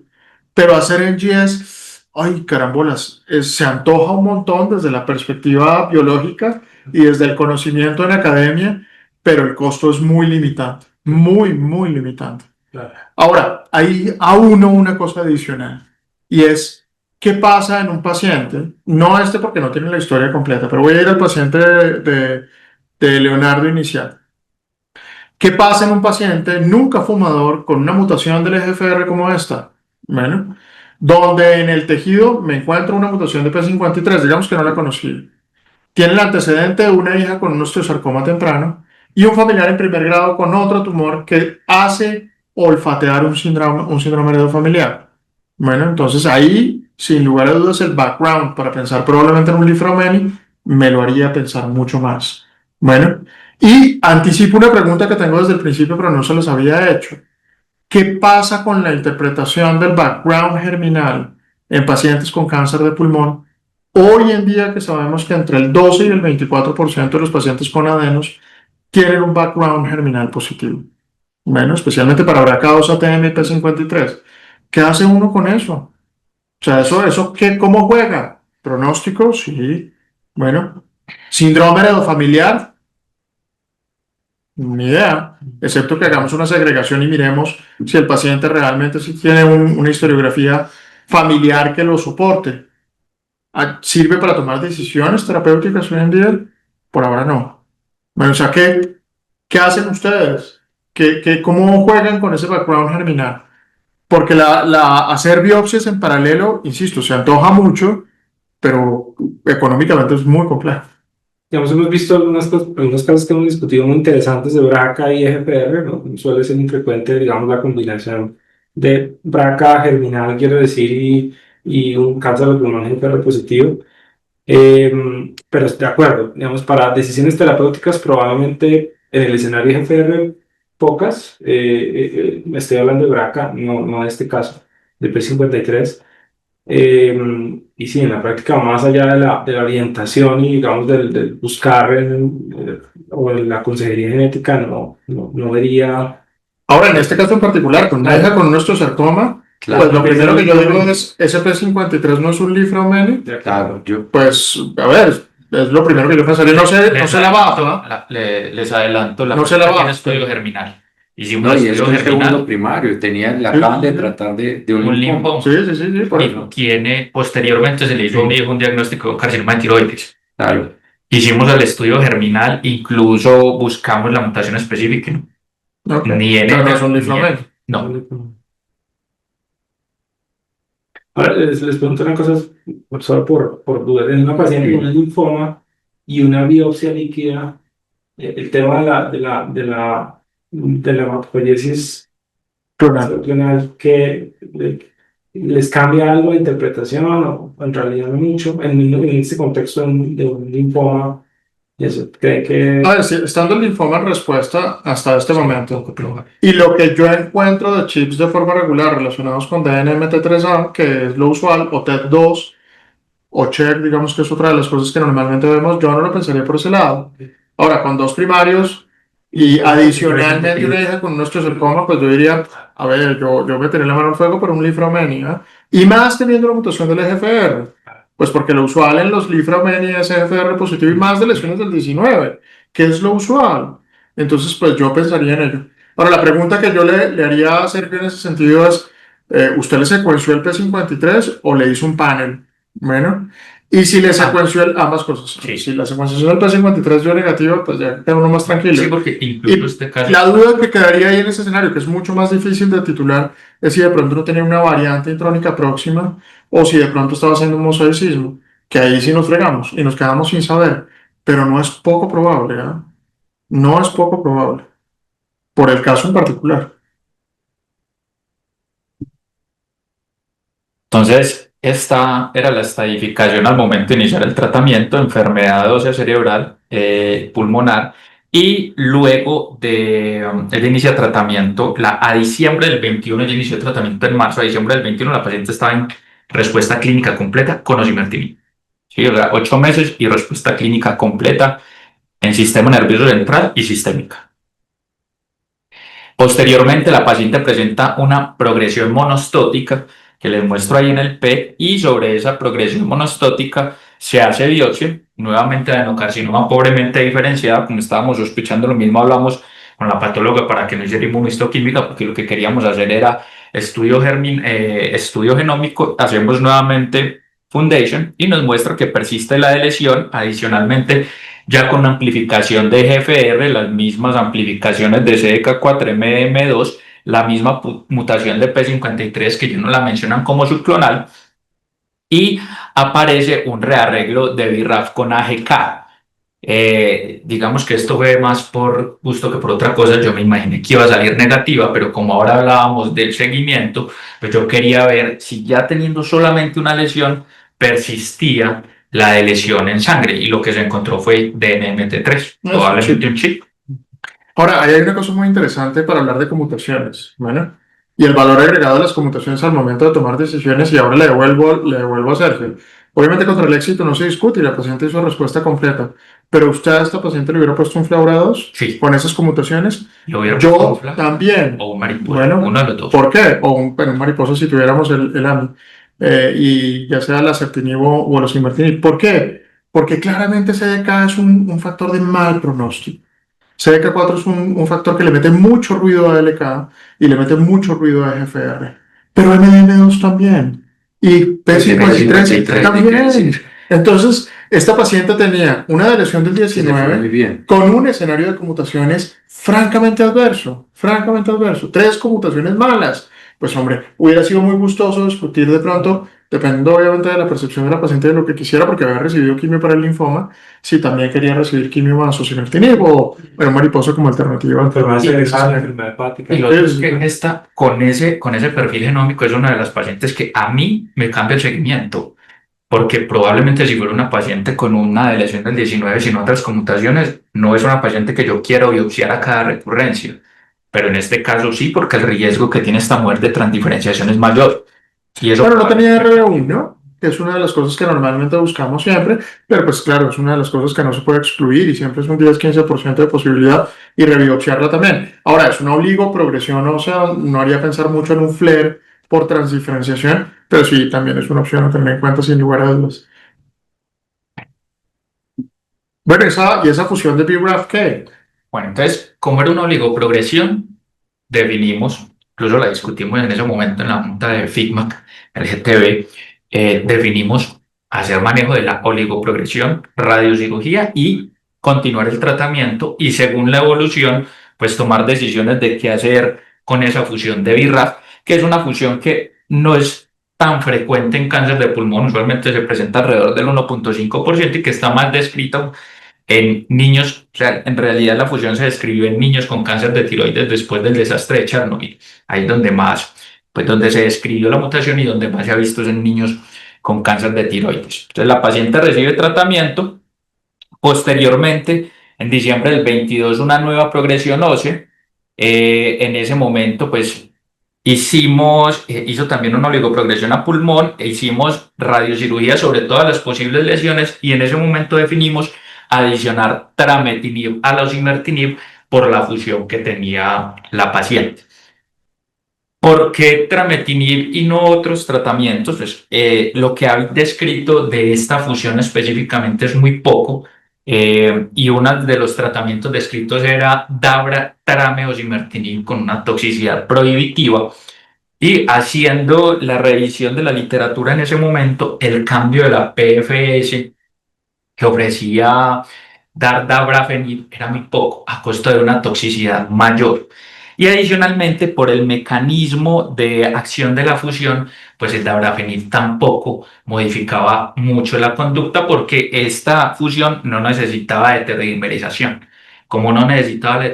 Pero hacer NGS, ay, carambolas, se antoja un montón desde la perspectiva biológica y desde el conocimiento en academia, pero el costo es muy limitante, muy limitante. Claro. Ahora, hay a uno una cosa adicional y es, ¿qué pasa en un paciente? No este porque no tiene la historia completa, pero voy a ir al paciente de Leonardo inicial. ¿Qué pasa en un paciente nunca fumador con una mutación del EGFR como esta? Bueno, donde en el tejido me encuentro una mutación de P53, digamos que no la conocí. Tiene el antecedente de una hija con un osteosarcoma temprano y un familiar en primer grado con otro tumor que hace olfatear un síndrome heredofamiliar. Bueno, entonces ahí, sin lugar a dudas, el background para pensar probablemente en un Lifraumeni me lo haría pensar mucho más. Bueno, y anticipo una pregunta que tengo desde el principio, pero no se les había hecho. ¿Qué pasa con la interpretación del background germinal en pacientes con cáncer de pulmón? Hoy en día que sabemos que entre el 12 y el 24% de los pacientes con adenos tienen un background germinal positivo. Bueno, especialmente para BRCA2, ATM y P53. ¿Qué hace uno con eso? O sea, eso ¿qué, cómo juega? ¿Pronóstico? Sí. Bueno, síndrome heredofamiliar, ni idea, excepto que hagamos una segregación y miremos si el paciente realmente sí tiene una historiografía familiar que lo soporte. ¿Sirve para tomar decisiones terapéuticas hoy en día? Por ahora no. Bueno, o sea, ¿qué hacen ustedes? ¿Cómo juegan con ese background germinal? Porque hacer biopsias en paralelo, insisto, se antoja mucho, pero económicamente es muy complejo. Digamos, hemos visto algunos casos que hemos discutido muy interesantes de BRCA y EGFR, ¿no? Suele ser infrecuente, digamos, la combinación de BRCA germinal, quiero decir, y un cáncer de pulmón EGFR positivo. Pero de acuerdo, digamos, para decisiones terapéuticas, probablemente en el escenario EGFR, pocas. Estoy hablando de BRCA, no de este caso, de P53. Y sí, en la práctica, más allá de la orientación y, digamos, del buscar o en la consejería genética, no vería. Ahora, en este caso en particular, con una hija con un osteosarcoma, Claro, pues lo primero que yo digo es, SP53 no es un Lifraumeni. claro, Pues, a ver, es lo primero que yo pensaría. No se la baja. Les adelanto, la No se la práctica baja. tiene estudio germinal. Hicimos no, y es estudio que el segundo germinal, primario le acaban de tratar de un un linfoma. linfoma, Sí, por y eso. tiene, posteriormente se le hizo un diagnóstico de carcinoma de tiroides. Claro, Hicimos el estudio germinal, incluso buscamos la mutación específica, ¿no? Ok. Ni en Pero no ella, es un ni en- Lifraumeni. no. Ahora les pregunto una cosa, solo por duda. En una paciente con un linfoma y una biopsia líquida, el tema de la hematopoiesis Clonal. clonal que les cambia algo de interpretación o en realidad no mucho en este contexto de un linfoma. Y eso, cree que A ver, sí, estando el linfoma en respuesta hasta este momento. Poco probable. Y lo que yo encuentro de chips de forma regular relacionados con DNMT3A, que es lo usual, o TET2, o CHEK, digamos que es otra de las cosas que normalmente vemos, yo no lo pensaría por ese lado. Ahora, con dos primarios y adicionalmente una hija con un osteosarcoma, pues yo diría, a ver, yo metería la mano al fuego por un linfomenia, y más teniendo la mutación del EGFR, pues porque lo usual en los linfomenia es EGFR positivo y más de lesiones del 19, que es lo usual. Entonces, pues yo pensaría en ello. Ahora, la pregunta que yo le haría a Sergio en ese sentido es, ¿usted le secuenció el P53 o le hizo un panel? Bueno, y si le secuenció ambas cosas, Sí. si la secuenciación del P53 dio negativa, pues ya queda uno más tranquilo. Sí, porque incluso Y este caso. la duda que quedaría ahí en ese escenario, que es mucho más difícil de titular, es si de pronto no tenía una variante intrónica próxima o si de pronto estaba haciendo un mosaicismo, que ahí sí nos fregamos y nos quedamos sin saber, pero no es poco probable, ¿eh? No es poco probable, por el caso en particular. Entonces, esta era la estadificación al momento de iniciar el tratamiento, enfermedad ósea cerebral, pulmonar, y luego el inicio de tratamiento, a diciembre del 21, ya inició el tratamiento en marzo, a diciembre del 21, la paciente estaba en respuesta clínica completa con osimertinib. Sí, o sea, 8 meses y respuesta clínica completa en sistema nervioso central y sistémica. Posteriormente, la paciente presenta una progresión monostótica que les muestro ahí en el P, y sobre esa progresión monostótica se hace biopsia, nuevamente adenocarcinoma pobremente diferenciada, como estábamos sospechando, lo mismo hablamos con la patóloga para que no hiciera inmunohistoquímica, porque lo que queríamos hacer era estudio genómico. Hacemos nuevamente Foundation y nos muestra que persiste la lesión, adicionalmente ya con amplificación de GFR, las mismas amplificaciones de CDK4-MDM2, la misma mutación de P53 que ya no la mencionan como subclonal, y aparece un rearreglo de BRAF con AGK. Digamos que esto fue más por gusto que por otra cosa. Yo me imaginé que iba a salir negativa, pero como ahora hablábamos del seguimiento, pues yo quería ver si ya teniendo solamente una lesión persistía la de lesión en sangre, y lo que se encontró fue DNMT3, probablemente un chip. Ahora, ahí hay una cosa muy interesante para hablar de conmutaciones, ¿bueno? Y el valor agregado de las conmutaciones al momento de tomar decisiones, y ahora le devuelvo a Sergio. Obviamente contra el éxito no se discute y la paciente hizo respuesta completa, pero usted a esta paciente le hubiera puesto un FLAURA2 Sí. con esas conmutaciones. Yo hubiera puesto Yo un FLA también. o un mariposa, Bueno, uno de los dos. ¿por qué? O un mariposa si tuviéramos el AMI, y ya sea el acertinib o el osimertinib. ¿Por qué? Porque claramente CDK es un factor de mal pronóstico. CDK4 es un factor que le mete mucho ruido a ALK y le mete mucho ruido a EGFR, pero MDM2 también, y P53 también. Entonces, esta paciente tenía una lesión del Se le fue 19 muy bien. con un escenario de conmutaciones francamente adverso, 3 conmutaciones malas. Pues hombre, hubiera sido muy gustoso discutir de pronto, dependiendo obviamente de la percepción de la paciente de lo que quisiera, porque había recibido quimio para el linfoma, si también quería recibir quimio más osimertinib o mariposa como alternativa. enfermedad cerebral, enfermedad hepática. Y lo otro es que esta, con ese perfil genómico, es una de las pacientes que a mí me cambia el seguimiento, porque probablemente si fuera una paciente con una lesión del 19 sin otras conmutaciones, no es una paciente que yo quiero biopsiar a cada recurrencia, pero en este caso sí, porque el riesgo que tiene esta muerte de transdiferenciación es mayor. Y eso Bueno, no tenía RB1, que es una de las cosas que normalmente buscamos siempre, pero pues claro, es una de las cosas que no se puede excluir y siempre es un 10-15% de posibilidad, y rebiopsiarla también. Ahora, es una oligoprogresión, o sea, no haría pensar mucho en un FLAIR por transdiferenciación, pero sí, también es una opción a tener en cuenta sin lugar a dudas. Bueno, y esa fusión de BRAF, ¿qué? Bueno, entonces, como era una oligoprogresión, definimos, incluso la discutimos en ese momento en la junta de FICMAC, el GTB, definimos hacer manejo de la oligoprogresión, radiocirugía y continuar el tratamiento, y según la evolución, pues tomar decisiones de qué hacer con esa fusión de BRAF, que es una fusión que no es tan frecuente en cáncer de pulmón, usualmente se presenta alrededor del 1.5% y que está más descrita en niños, o sea, en realidad la fusión se describió en niños con cáncer de tiroides después del desastre de Chernobyl. Ahí es donde más, pues donde se describió la mutación y donde más se ha visto es en niños con cáncer de tiroides. Entonces la paciente recibe tratamiento, posteriormente, en diciembre del 22, una nueva progresión ósea. En ese momento, pues hizo también una oligoprogresión a pulmón, e hicimos radiocirugía sobre todas las posibles lesiones y en ese momento definimos adicionar trametinib a la osimertinib por la fusión que tenía la paciente. ¿Por qué trametinib y no otros tratamientos? Pues, lo que ha descrito de esta fusión específicamente es muy poco, y uno de los tratamientos descritos era dabratrameosimertinib con una toxicidad prohibitiva. Y haciendo la revisión de la literatura en ese momento, el cambio de la PFS que ofrecía dar dabrafenib era muy poco, a costa de una toxicidad mayor. Y adicionalmente, por el mecanismo de acción de la fusión, pues el dabrafenib tampoco modificaba mucho la conducta porque esta fusión no necesitaba de heterodimerización. Como no necesitaba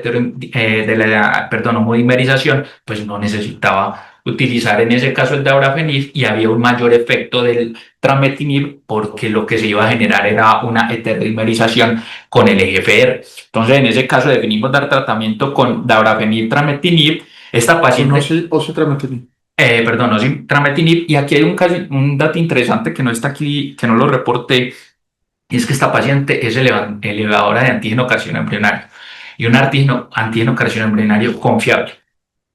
homodimerización, pues no necesitaba utilizar en ese caso el dabrafenib y había un mayor efecto del trametinib porque lo que se iba a generar era una heterodimerización con el EGFR. Entonces, en ese caso definimos dar tratamiento con dabrafenib, trametinib. Esta paciente... Ositrametinib. Perdón, ositrametinib. Y aquí hay un dato interesante que no está aquí, que no lo reporté, y es que esta paciente es elevadora de antígeno carcinoembrionario y un antígeno carcinoembrionario confiable.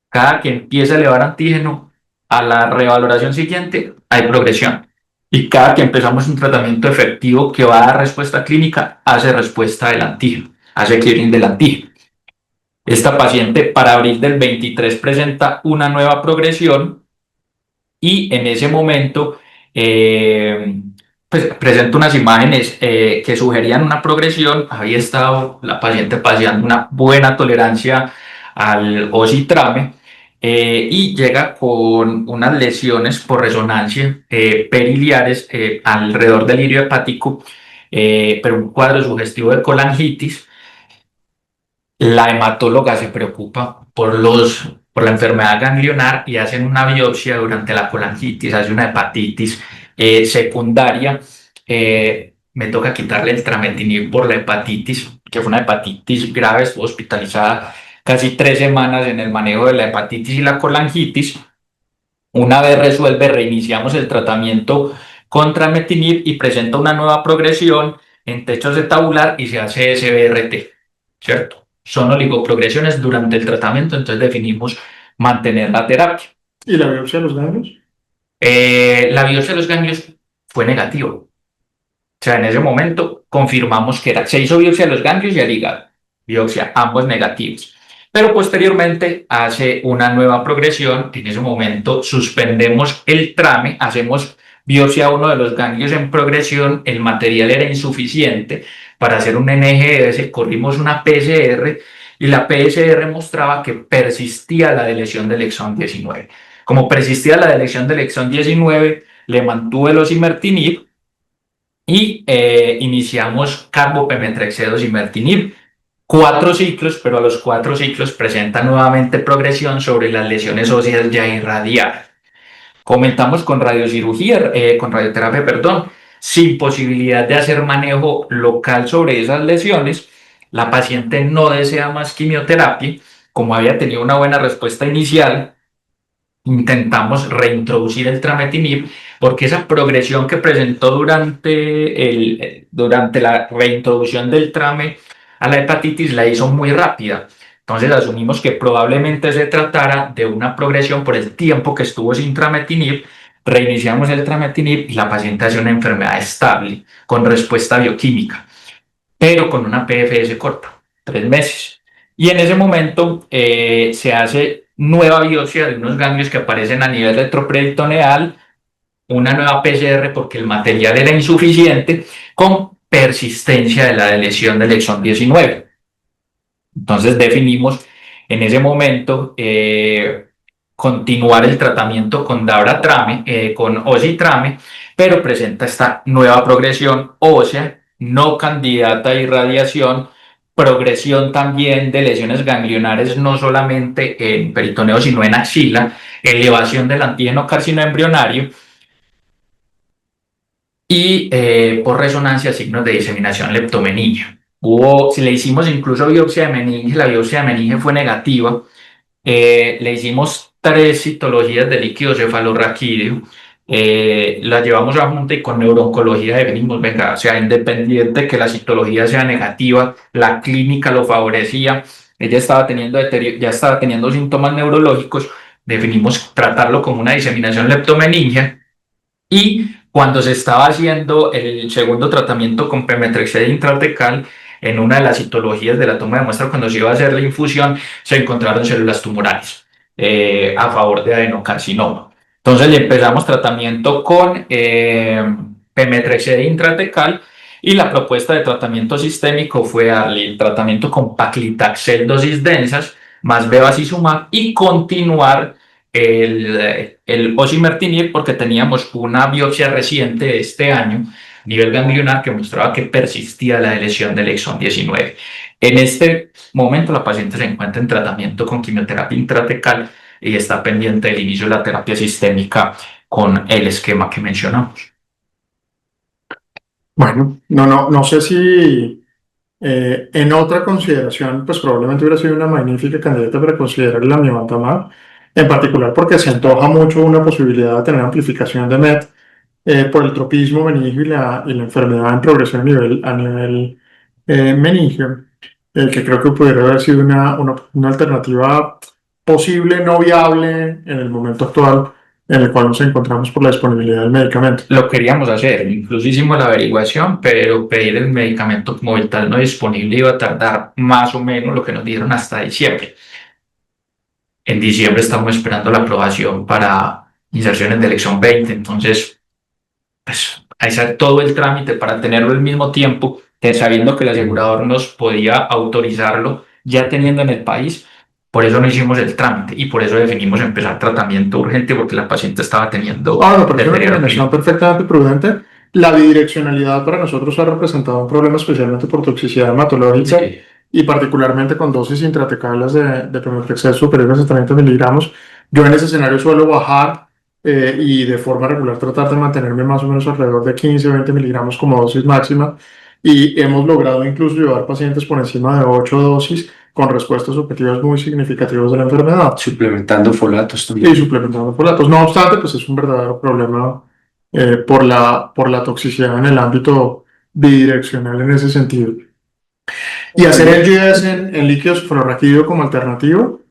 Cada que empieza a elevar antígeno, a la revaloración siguiente hay progresión. Y cada que empezamos un tratamiento efectivo que va a dar respuesta clínica, hace respuesta del antígeno, hace clearing del antígeno. Esta paciente para abril del 23 presenta una nueva progresión y en ese momento pues presenta unas imágenes que sugerían una progresión. Había estado la paciente paseando una buena tolerancia al ositrame, y llega con unas lesiones por resonancia periliares alrededor del ilirio hepático, pero un cuadro sugestivo de colangitis. La hematóloga se preocupa por la enfermedad ganglionar y hacen una biopsia durante la colangitis, hace una hepatitis secundaria. Me toca quitarle el trametinib por la hepatitis, que fue una hepatitis grave, estuvo hospitalizada casi 3 semanas en el manejo de la hepatitis y la colangitis. Una vez resuelve, reiniciamos el tratamiento con trametinib y presenta una nueva progresión en techos de tabular y se hace SBRT, ¿cierto? Son oligoprogresiones durante el tratamiento, entonces definimos mantener la terapia. ¿Y la biopsia de los ganglios? La biopsia de los ganglios fue negativa. O sea, en ese momento confirmamos que se hizo biopsia de los ganglios y al hígado. Biopsia, ambos negativos. Pero posteriormente hace una nueva progresión. En ese momento suspendemos el trame, hacemos biopsia a uno de los ganglios en progresión. El material era insuficiente para hacer un NGS, corrimos una PCR y la PCR mostraba que persistía la deleción del exón 19. Como persistía la deleción del exón 19, le mantuve el osimertinib y iniciamos carbopemetrexed osimertinib. 4 ciclos, pero a los 4 ciclos presenta nuevamente progresión sobre las lesiones óseas ya irradiadas. Comentamos con radioterapia, perdón, sin posibilidad de hacer manejo local sobre esas lesiones. La paciente no desea más quimioterapia. Como había tenido una buena respuesta inicial, intentamos reintroducir el trametinib porque esa progresión que presentó durante la reintroducción del trame a la hepatitis la hizo muy rápida. Entonces asumimos que probablemente se tratara de una progresión por el tiempo que estuvo sin trametinib. Reiniciamos el trametinib y la paciente hace una enfermedad estable con respuesta bioquímica, pero con una PFS corta, 3 meses. Y en ese momento se hace nueva biopsia de unos ganglios que aparecen a nivel retroperitoneal, una nueva PCR porque el material era insuficiente, con persistencia de la lesión del exón 19. Entonces definimos en ese momento continuar el tratamiento con dabratrame, con ositrame, pero presenta esta nueva progresión ósea no candidata a irradiación, progresión también de lesiones ganglionares, no solamente en peritoneo, sino en axila, elevación del antígeno carcinoembrionario y por resonancia signos de diseminación leptomeningia. Si le hicimos incluso biopsia de meninge, la biopsia de meninge fue negativa. Le hicimos 3 citologías de líquido cefalorraquídeo, la llevamos a junta y con neurooncología definimos, venga, o sea, independiente que la citología sea negativa, la clínica lo favorecía, ella estaba teniendo ya estaba teniendo síntomas neurológicos, definimos tratarlo como una diseminación leptomeningia y cuando se estaba haciendo el segundo tratamiento con pemetrexed intratecal, en una de las citologías de la toma de muestra, cuando se iba a hacer la infusión, se encontraron células tumorales a favor de adenocarcinoma. Entonces le empezamos tratamiento con pemetrexed intratecal y la propuesta de tratamiento sistémico fue darle el tratamiento con paclitaxel dosis densas más bevacizumab y continuar el osimertinib porque teníamos una biopsia reciente de este año nivel ganglionar que mostraba que persistía la lesión del exón 19. En este momento la paciente se encuentra en tratamiento con quimioterapia intratecal y está pendiente del inicio de la terapia sistémica con el esquema que mencionamos. Bueno, no sé si en otra consideración, pues probablemente hubiera sido una magnífica candidata para considerar la amivantamab, en particular porque se antoja mucho una posibilidad de tener amplificación de MET por el tropismo meningio y la enfermedad en progresión a nivel meningio, que creo que pudiera haber sido una alternativa posible, no viable en el momento actual en el cual nos encontramos por la disponibilidad del medicamento. Lo queríamos hacer, incluso hicimos la averiguación, pero pedir el medicamento como el tal no disponible iba a tardar más o menos lo que nos dieron hasta diciembre. En diciembre estamos esperando la aprobación para inserciones del exón 20, entonces pues, hacer todo el trámite para tenerlo al mismo tiempo, sabiendo que el asegurador nos podía autorizarlo ya teniendo en el país. Por eso no hicimos el trámite y por eso definimos empezar tratamiento urgente porque la paciente estaba teniendo Me parece una deterioro recomendación clínico. perfectamente prudente. La bidireccionalidad para nosotros ha representado un problema especialmente por toxicidad hematológica Sí. y particularmente con dosis intratecales de pemetrexed superiores a 30 miligramos. Yo en ese escenario suelo bajar y de forma regular tratar de mantenerme más o menos alrededor de 15-20 miligramos como dosis máxima y hemos logrado incluso llevar pacientes por encima de 8 dosis con respuestas objetivas muy significativas de la enfermedad Suplementando folatos y también. suplementando folatos. No obstante, pues es un verdadero problema por la toxicidad en el ámbito bidireccional en ese sentido. Y hacer el GS en líquido cefalorraquídeo como alternativo.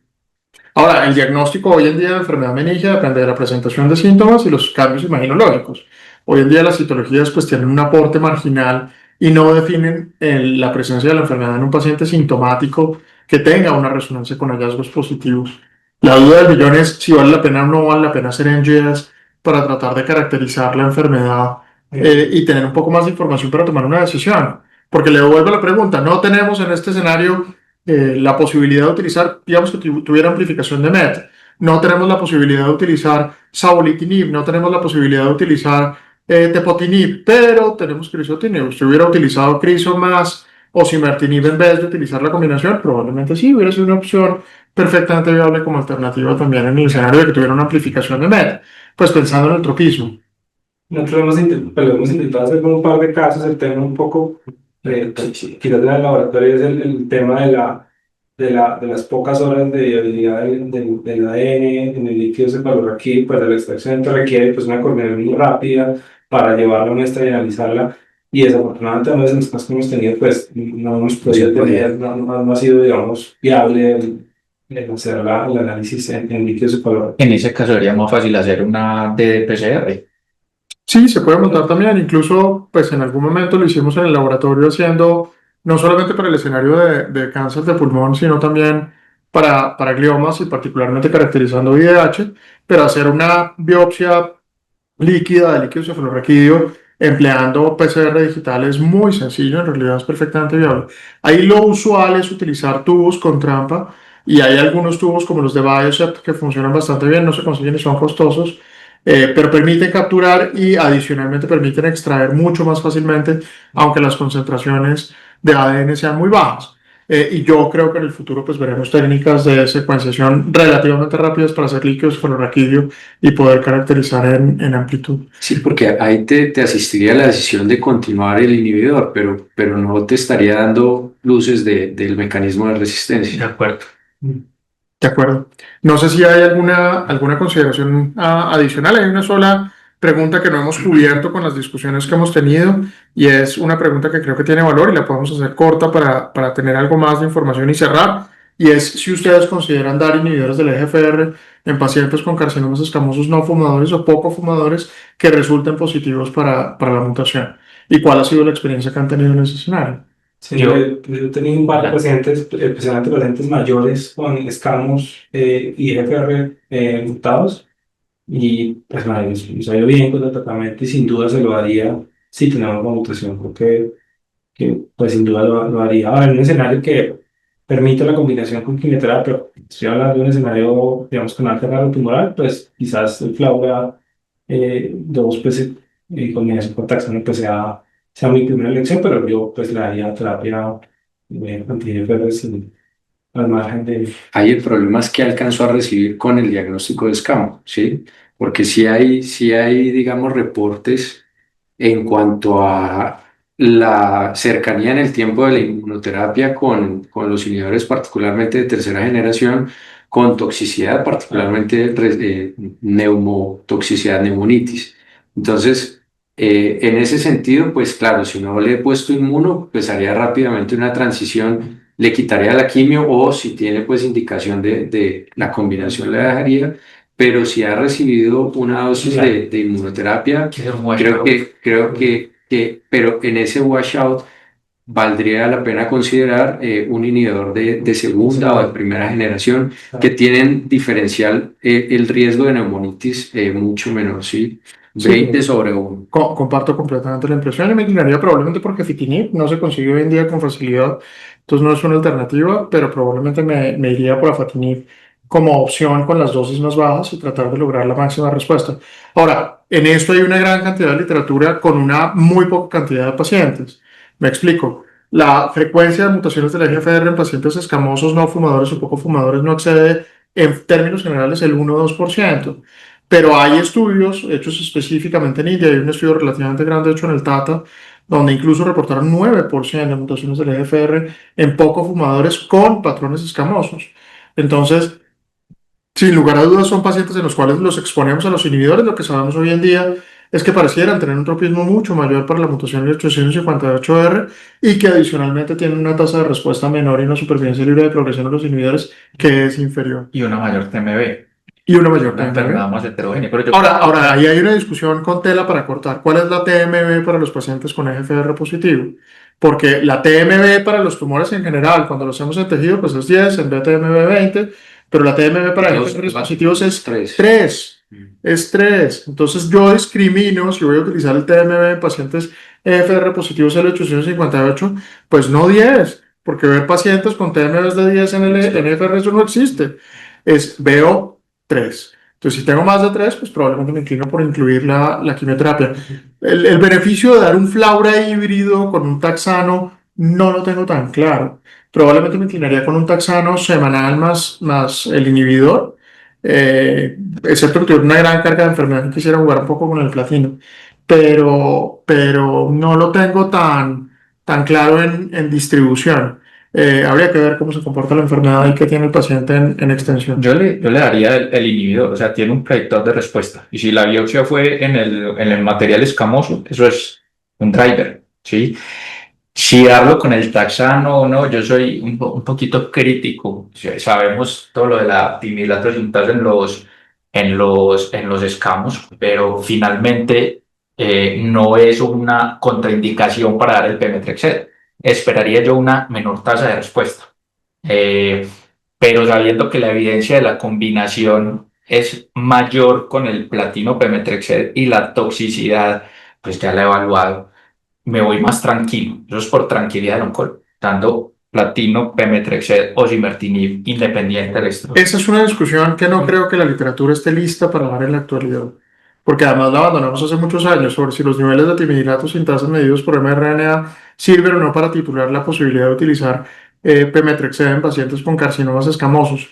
Ahora, el diagnóstico hoy en día de enfermedad meningia depende de la presentación de síntomas y los cambios imaginológicos. Hoy en día las citologías pues tienen un aporte marginal y no definen la presencia de la enfermedad en un paciente sintomático que tenga una resonancia con hallazgos positivos. La duda del millón es si vale la pena o no vale la pena hacer NGS para tratar de caracterizar la enfermedad y tener un poco más de información para tomar una decisión. Porque le devuelvo la pregunta, no tenemos en este escenario la posibilidad de utilizar, digamos que tuviera amplificación de MET. No tenemos la posibilidad de utilizar savolitinib, no tenemos la posibilidad de utilizar tepotinib, pero tenemos crizotinib. Si hubiera utilizado criso más osimertinib en vez de utilizar la combinación, probablemente sí, hubiera sido una opción perfectamente viable como alternativa también en el escenario de que tuviera una amplificación de MET, pues pensando en el tropismo. Nosotros hemos intentado hacer con un par de casos el tema un poco, quizás en el laboratorio es el tema de las pocas horas de viabilidad del ADN en el líquido cefalorraquídeo, pues de la extracción requiere pues una coordinación muy rápida para llevar la muestra y analizarla. Y desafortunadamente a veces en los casos que hemos tenido pues no hemos podido tener, no ha sido digamos viable el hacer el análisis en líquido cefalorraquídeo. En ese caso sería más fácil hacer una ddPCR. Sí, se puede montar también, incluso pues en algún momento lo hicimos en el laboratorio haciendo no solamente para el escenario de cáncer de pulmón, sino también para gliomas y particularmente caracterizando VIH, pero hacer una biopsia líquida de líquido cefalorraquídeo empleando PCR digital es muy sencillo, en realidad es perfectamente viable. Ahí lo usual es utilizar tubos con trampa y hay algunos tubos como los de Biocept que funcionan bastante bien, no se consiguen y son costosos. pero permiten capturar y adicionalmente permiten extraer mucho más fácilmente, aunque las concentraciones de ADN sean muy bajas. Y yo creo que en el futuro pues veremos técnicas de secuenciación relativamente rápidas para hacer líquidos fluorraquídeo y poder caracterizar en amplitud. Sí, porque ahí te asistiría la decisión de continuar el inhibidor, pero no te estaría dando luces del mecanismo de De resistencia. acuerdo. De acuerdo. No sé si hay alguna consideración adicional. Hay una sola pregunta que no hemos cubierto con las discusiones que hemos tenido y es una pregunta que creo que tiene valor y la podemos hacer corta para tener algo más de información y cerrar. Y es si ustedes consideran dar inhibidores del EGFR en pacientes con carcinomas escamosos no fumadores o poco fumadores que resulten positivos para la mutación. ¿Y cuál ha sido la experiencia que han tenido en ese escenario? Sí, Yo- yo he tenido un par de pacientes, especialmente pacientes mayores con escamos y FR mutados, y pues nada, les ha ido bien con el tratamiento y sin duda se lo haría si tenemos una mutación, porque que, pues sin duda lo haría. Ahora, en un escenario que permite la combinación con quimioterapia, estoy hablando de un escenario, digamos, con alta carga tumoral, pues quizás el Flaura 2, pues combinación con taxano, pues sea mi primera elección, pero yo pues le daría terapia anti-EFR al margen de... Ahí el problema es que alcanzó a recibir con el diagnóstico de escamo, ¿sí? Porque sí hay, digamos, reportes en cuanto a la cercanía en el tiempo de la inmunoterapia con los inhibidores, particularmente de tercera generación, con toxicidad, particularmente neumotoxicidad, neumonitis. Entonces, en ese sentido, pues claro, si no le he puesto inmuno, pues haría rápidamente una transición, le quitaría la quimio o si tiene pues indicación de la combinación le dejaría, pero si ha recibido una dosis de inmunoterapia, Que es un creo washout. pero en ese washout valdría la pena considerar un inhibidor de segunda o de primera generación que tienen diferencial el riesgo de neumonitis mucho menor, ¿sí? Sí, 20 sobre 1. comparto completamente la impresión y me inclinaría probablemente porque Fitinib no se consigue hoy en día con facilidad, entonces no es una alternativa, pero probablemente me iría por Afatinib como opción con las dosis más bajas y tratar de lograr la máxima respuesta. Ahora, en esto hay una gran cantidad de literatura con una muy poca cantidad de pacientes. Me explico. La frecuencia de mutaciones del EGFR en pacientes escamosos no fumadores o poco fumadores no excede en términos generales el 1 o 2%. Pero hay estudios hechos específicamente en India, hay un estudio relativamente grande hecho en el Tata, donde incluso reportaron 9% de mutaciones del EGFR en poco fumadores con patrones escamosos. Entonces, sin lugar a dudas, son pacientes en los cuales los exponemos a los inhibidores. Lo que sabemos hoy en día es que parecieran tener un tropismo mucho mayor para la mutación del 858R y que adicionalmente tienen una tasa de respuesta menor y una supervivencia libre de progresión de los inhibidores que es inferior. Y una mayor TMB, Y una mayor una TMB. enfermedad más heterogénea. Pero yo Ahora, ahí hay una discusión con tela para cortar. ¿Cuál es la TMB para los pacientes con EGFR positivo? Porque la TMB para los tumores en general, cuando los hacemos en tejido, pues es 10, en vez de TMB 20, pero la TMB para EGFR positivos es 3. Es 3. Entonces yo discrimino, si voy a utilizar el TMB en pacientes EGFR positivos L858, pues no 10, porque ver pacientes con TMBs de 10 en EGFR eso no existe. Veo 3. Entonces, si tengo más de 3, pues probablemente me inclino por incluir la quimioterapia. El beneficio de dar un Flaura híbrido con un taxano no lo tengo tan claro. Probablemente me inclinaría con un taxano semanal más el inhibidor, excepto que tuviera una gran carga de enfermedad y quisiera jugar un poco con el platino. Pero no lo tengo tan claro en distribución. Habría que ver cómo se comporta la enfermedad y qué tiene el paciente en extensión. yo le daría el inhibidor, o sea, tiene un predictor de respuesta. Y si la biopsia fue en el material escamoso, eso es un driver, ¿sí? Si darlo con el taxano o no, yo soy un poquito crítico. Sabemos todo lo de la pimilato sinutasa en los escamos, pero finalmente no es una contraindicación para dar el pemetrexed. Esperaría yo una menor tasa de respuesta. Eh, pero sabiendo que la evidencia de la combinación es mayor con el platino pemetrexed y la toxicidad, pues ya la he evaluado, me voy más tranquilo. Eso es por tranquilidad del oncólogo, dando platino, pemetrexed o simertinib independiente del estrógeno. Esa es una discusión que no creo que la literatura esté lista para dar en la actualidad. porque además la abandonamos hace muchos años, sobre si los niveles de timidilato sintasa medidos por mRNA sirven o no para titular la posibilidad de utilizar pemetrexed en pacientes con carcinomas escamosos.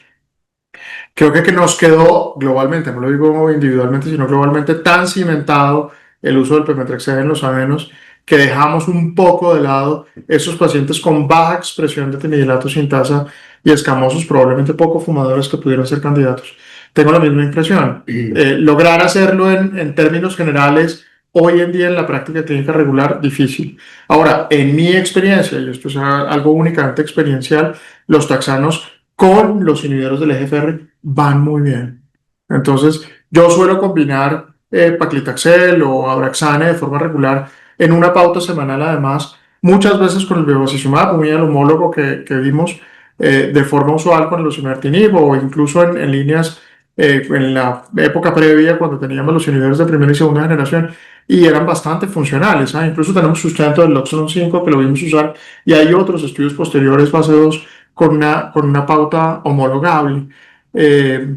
Creo que nos quedó globalmente, no lo digo individualmente, sino globalmente, tan cimentado el uso del pemetrexed en los avenos que dejamos un poco de lado esos pacientes con baja expresión de timidilato sintasa y escamosos, probablemente poco fumadores, que pudieran ser candidatos. Tengo la misma impresión. Lograr hacerlo en términos generales hoy en día en la práctica clínica regular, difícil. Ahora, en mi experiencia, y esto es algo únicamente experiencial, los taxanos con los inhibidores del EGFR van muy bien. Entonces, yo suelo combinar paclitaxel o abraxane de forma regular en una pauta semanal, además, muchas veces con el bevacizumab, muy al homólogo que vimos de forma usual con el osimertinib, o incluso en líneas en la época previa cuando teníamos los inhibidores de primera y segunda generación, y eran bastante funcionales. Incluso tenemos sustento del Loxonon 5 que lo vimos usar, y hay otros estudios posteriores, fase 2, con una pauta homologable. Eh,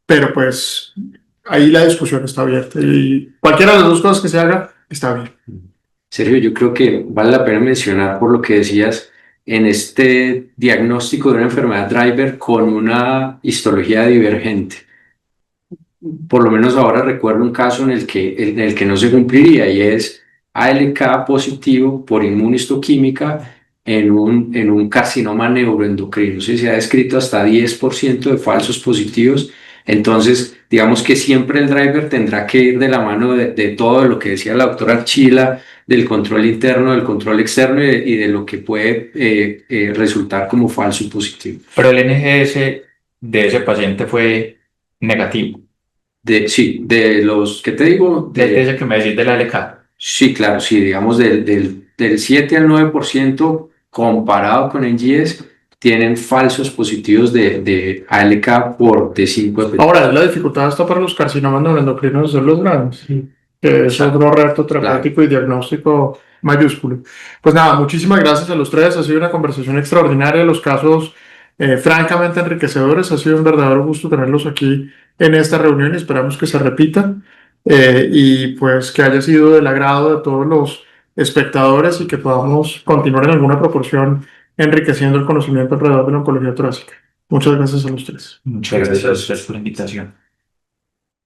pero pues ahí la discusión está abierta, y cualquiera de las dos cosas que se haga está bien. Sergio, yo creo que vale la pena mencionar por lo que decías en este diagnóstico de una enfermedad driver con una histología divergente. Por lo menos ahora recuerdo un caso en el que no se cumpliría, y es ALK positivo por inmunistoquímica en un carcinoma neuroendocrino. Se ha descrito hasta 10% de falsos positivos. Entonces, digamos que siempre el driver tendrá que ir de la mano de todo lo que decía la doctora Archila, del control interno, del control externo y de lo que puede resultar como falso positivo. Pero el NGS de ese paciente fue negativo. Sí, de los que te digo, De ese que me decís de la LK. sí, claro, sí, digamos del 7 al 9% comparado con NGS tienen falsos positivos de ALK por D5. Ahora, la dificultad está para los carcinomas neuroendocrinos, son los grandes, que es otro reto terapéutico y diagnóstico mayúsculo. Pues nada, muchísimas gracias a los tres. Ha sido una conversación extraordinaria. Los casos francamente enriquecedores. Ha sido un verdadero gusto tenerlos aquí en esta reunión, y esperamos que se repita y pues que haya sido del agrado de todos los espectadores, y que podamos continuar en alguna proporción enriqueciendo el conocimiento alrededor de la oncología torácica. Muchas gracias a los tres. Muchas gracias a ustedes por la invitación.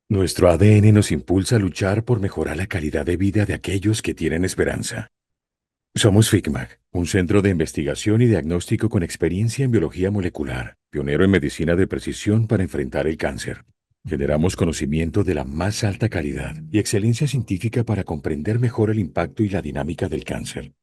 Nuestro ADN nos impulsa a luchar por mejorar la calidad de vida de aquellos que tienen esperanza. Somos FICMAG, un centro de investigación y diagnóstico con experiencia en biología molecular, pionero en medicina de precisión para enfrentar el cáncer. Generamos conocimiento de la más alta calidad y excelencia científica para comprender mejor el impacto y la dinámica del cáncer,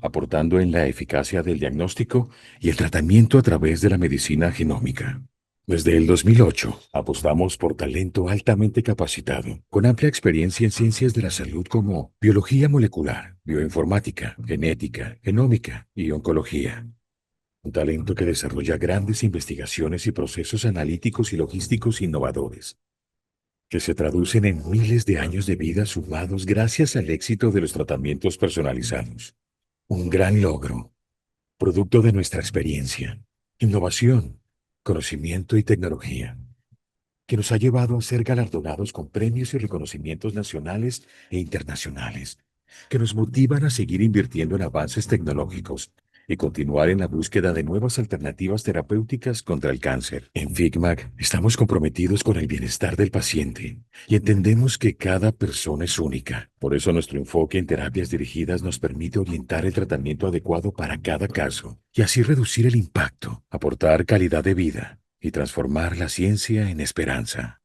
aportando en la eficacia del diagnóstico y el tratamiento a través de la medicina genómica. Desde el 2008, apostamos por talento altamente capacitado, con amplia experiencia en ciencias de la salud como biología molecular, bioinformática, genética, genómica y oncología. Un talento que desarrolla grandes investigaciones y procesos analíticos y logísticos innovadores, que se traducen en miles de años de vida sumados gracias al éxito de los tratamientos personalizados. Un gran logro, producto de nuestra experiencia, innovación, conocimiento y tecnología, que nos ha llevado a ser galardonados con premios y reconocimientos nacionales e internacionales, que nos motivan a seguir invirtiendo en avances tecnológicos y continuar en la búsqueda de nuevas alternativas terapéuticas contra el cáncer. En FICMAG estamos comprometidos con el bienestar del paciente y entendemos que cada persona es única. Por eso nuestro enfoque en terapias dirigidas nos permite orientar el tratamiento adecuado para cada caso y así reducir el impacto, aportar calidad de vida y transformar la ciencia en esperanza.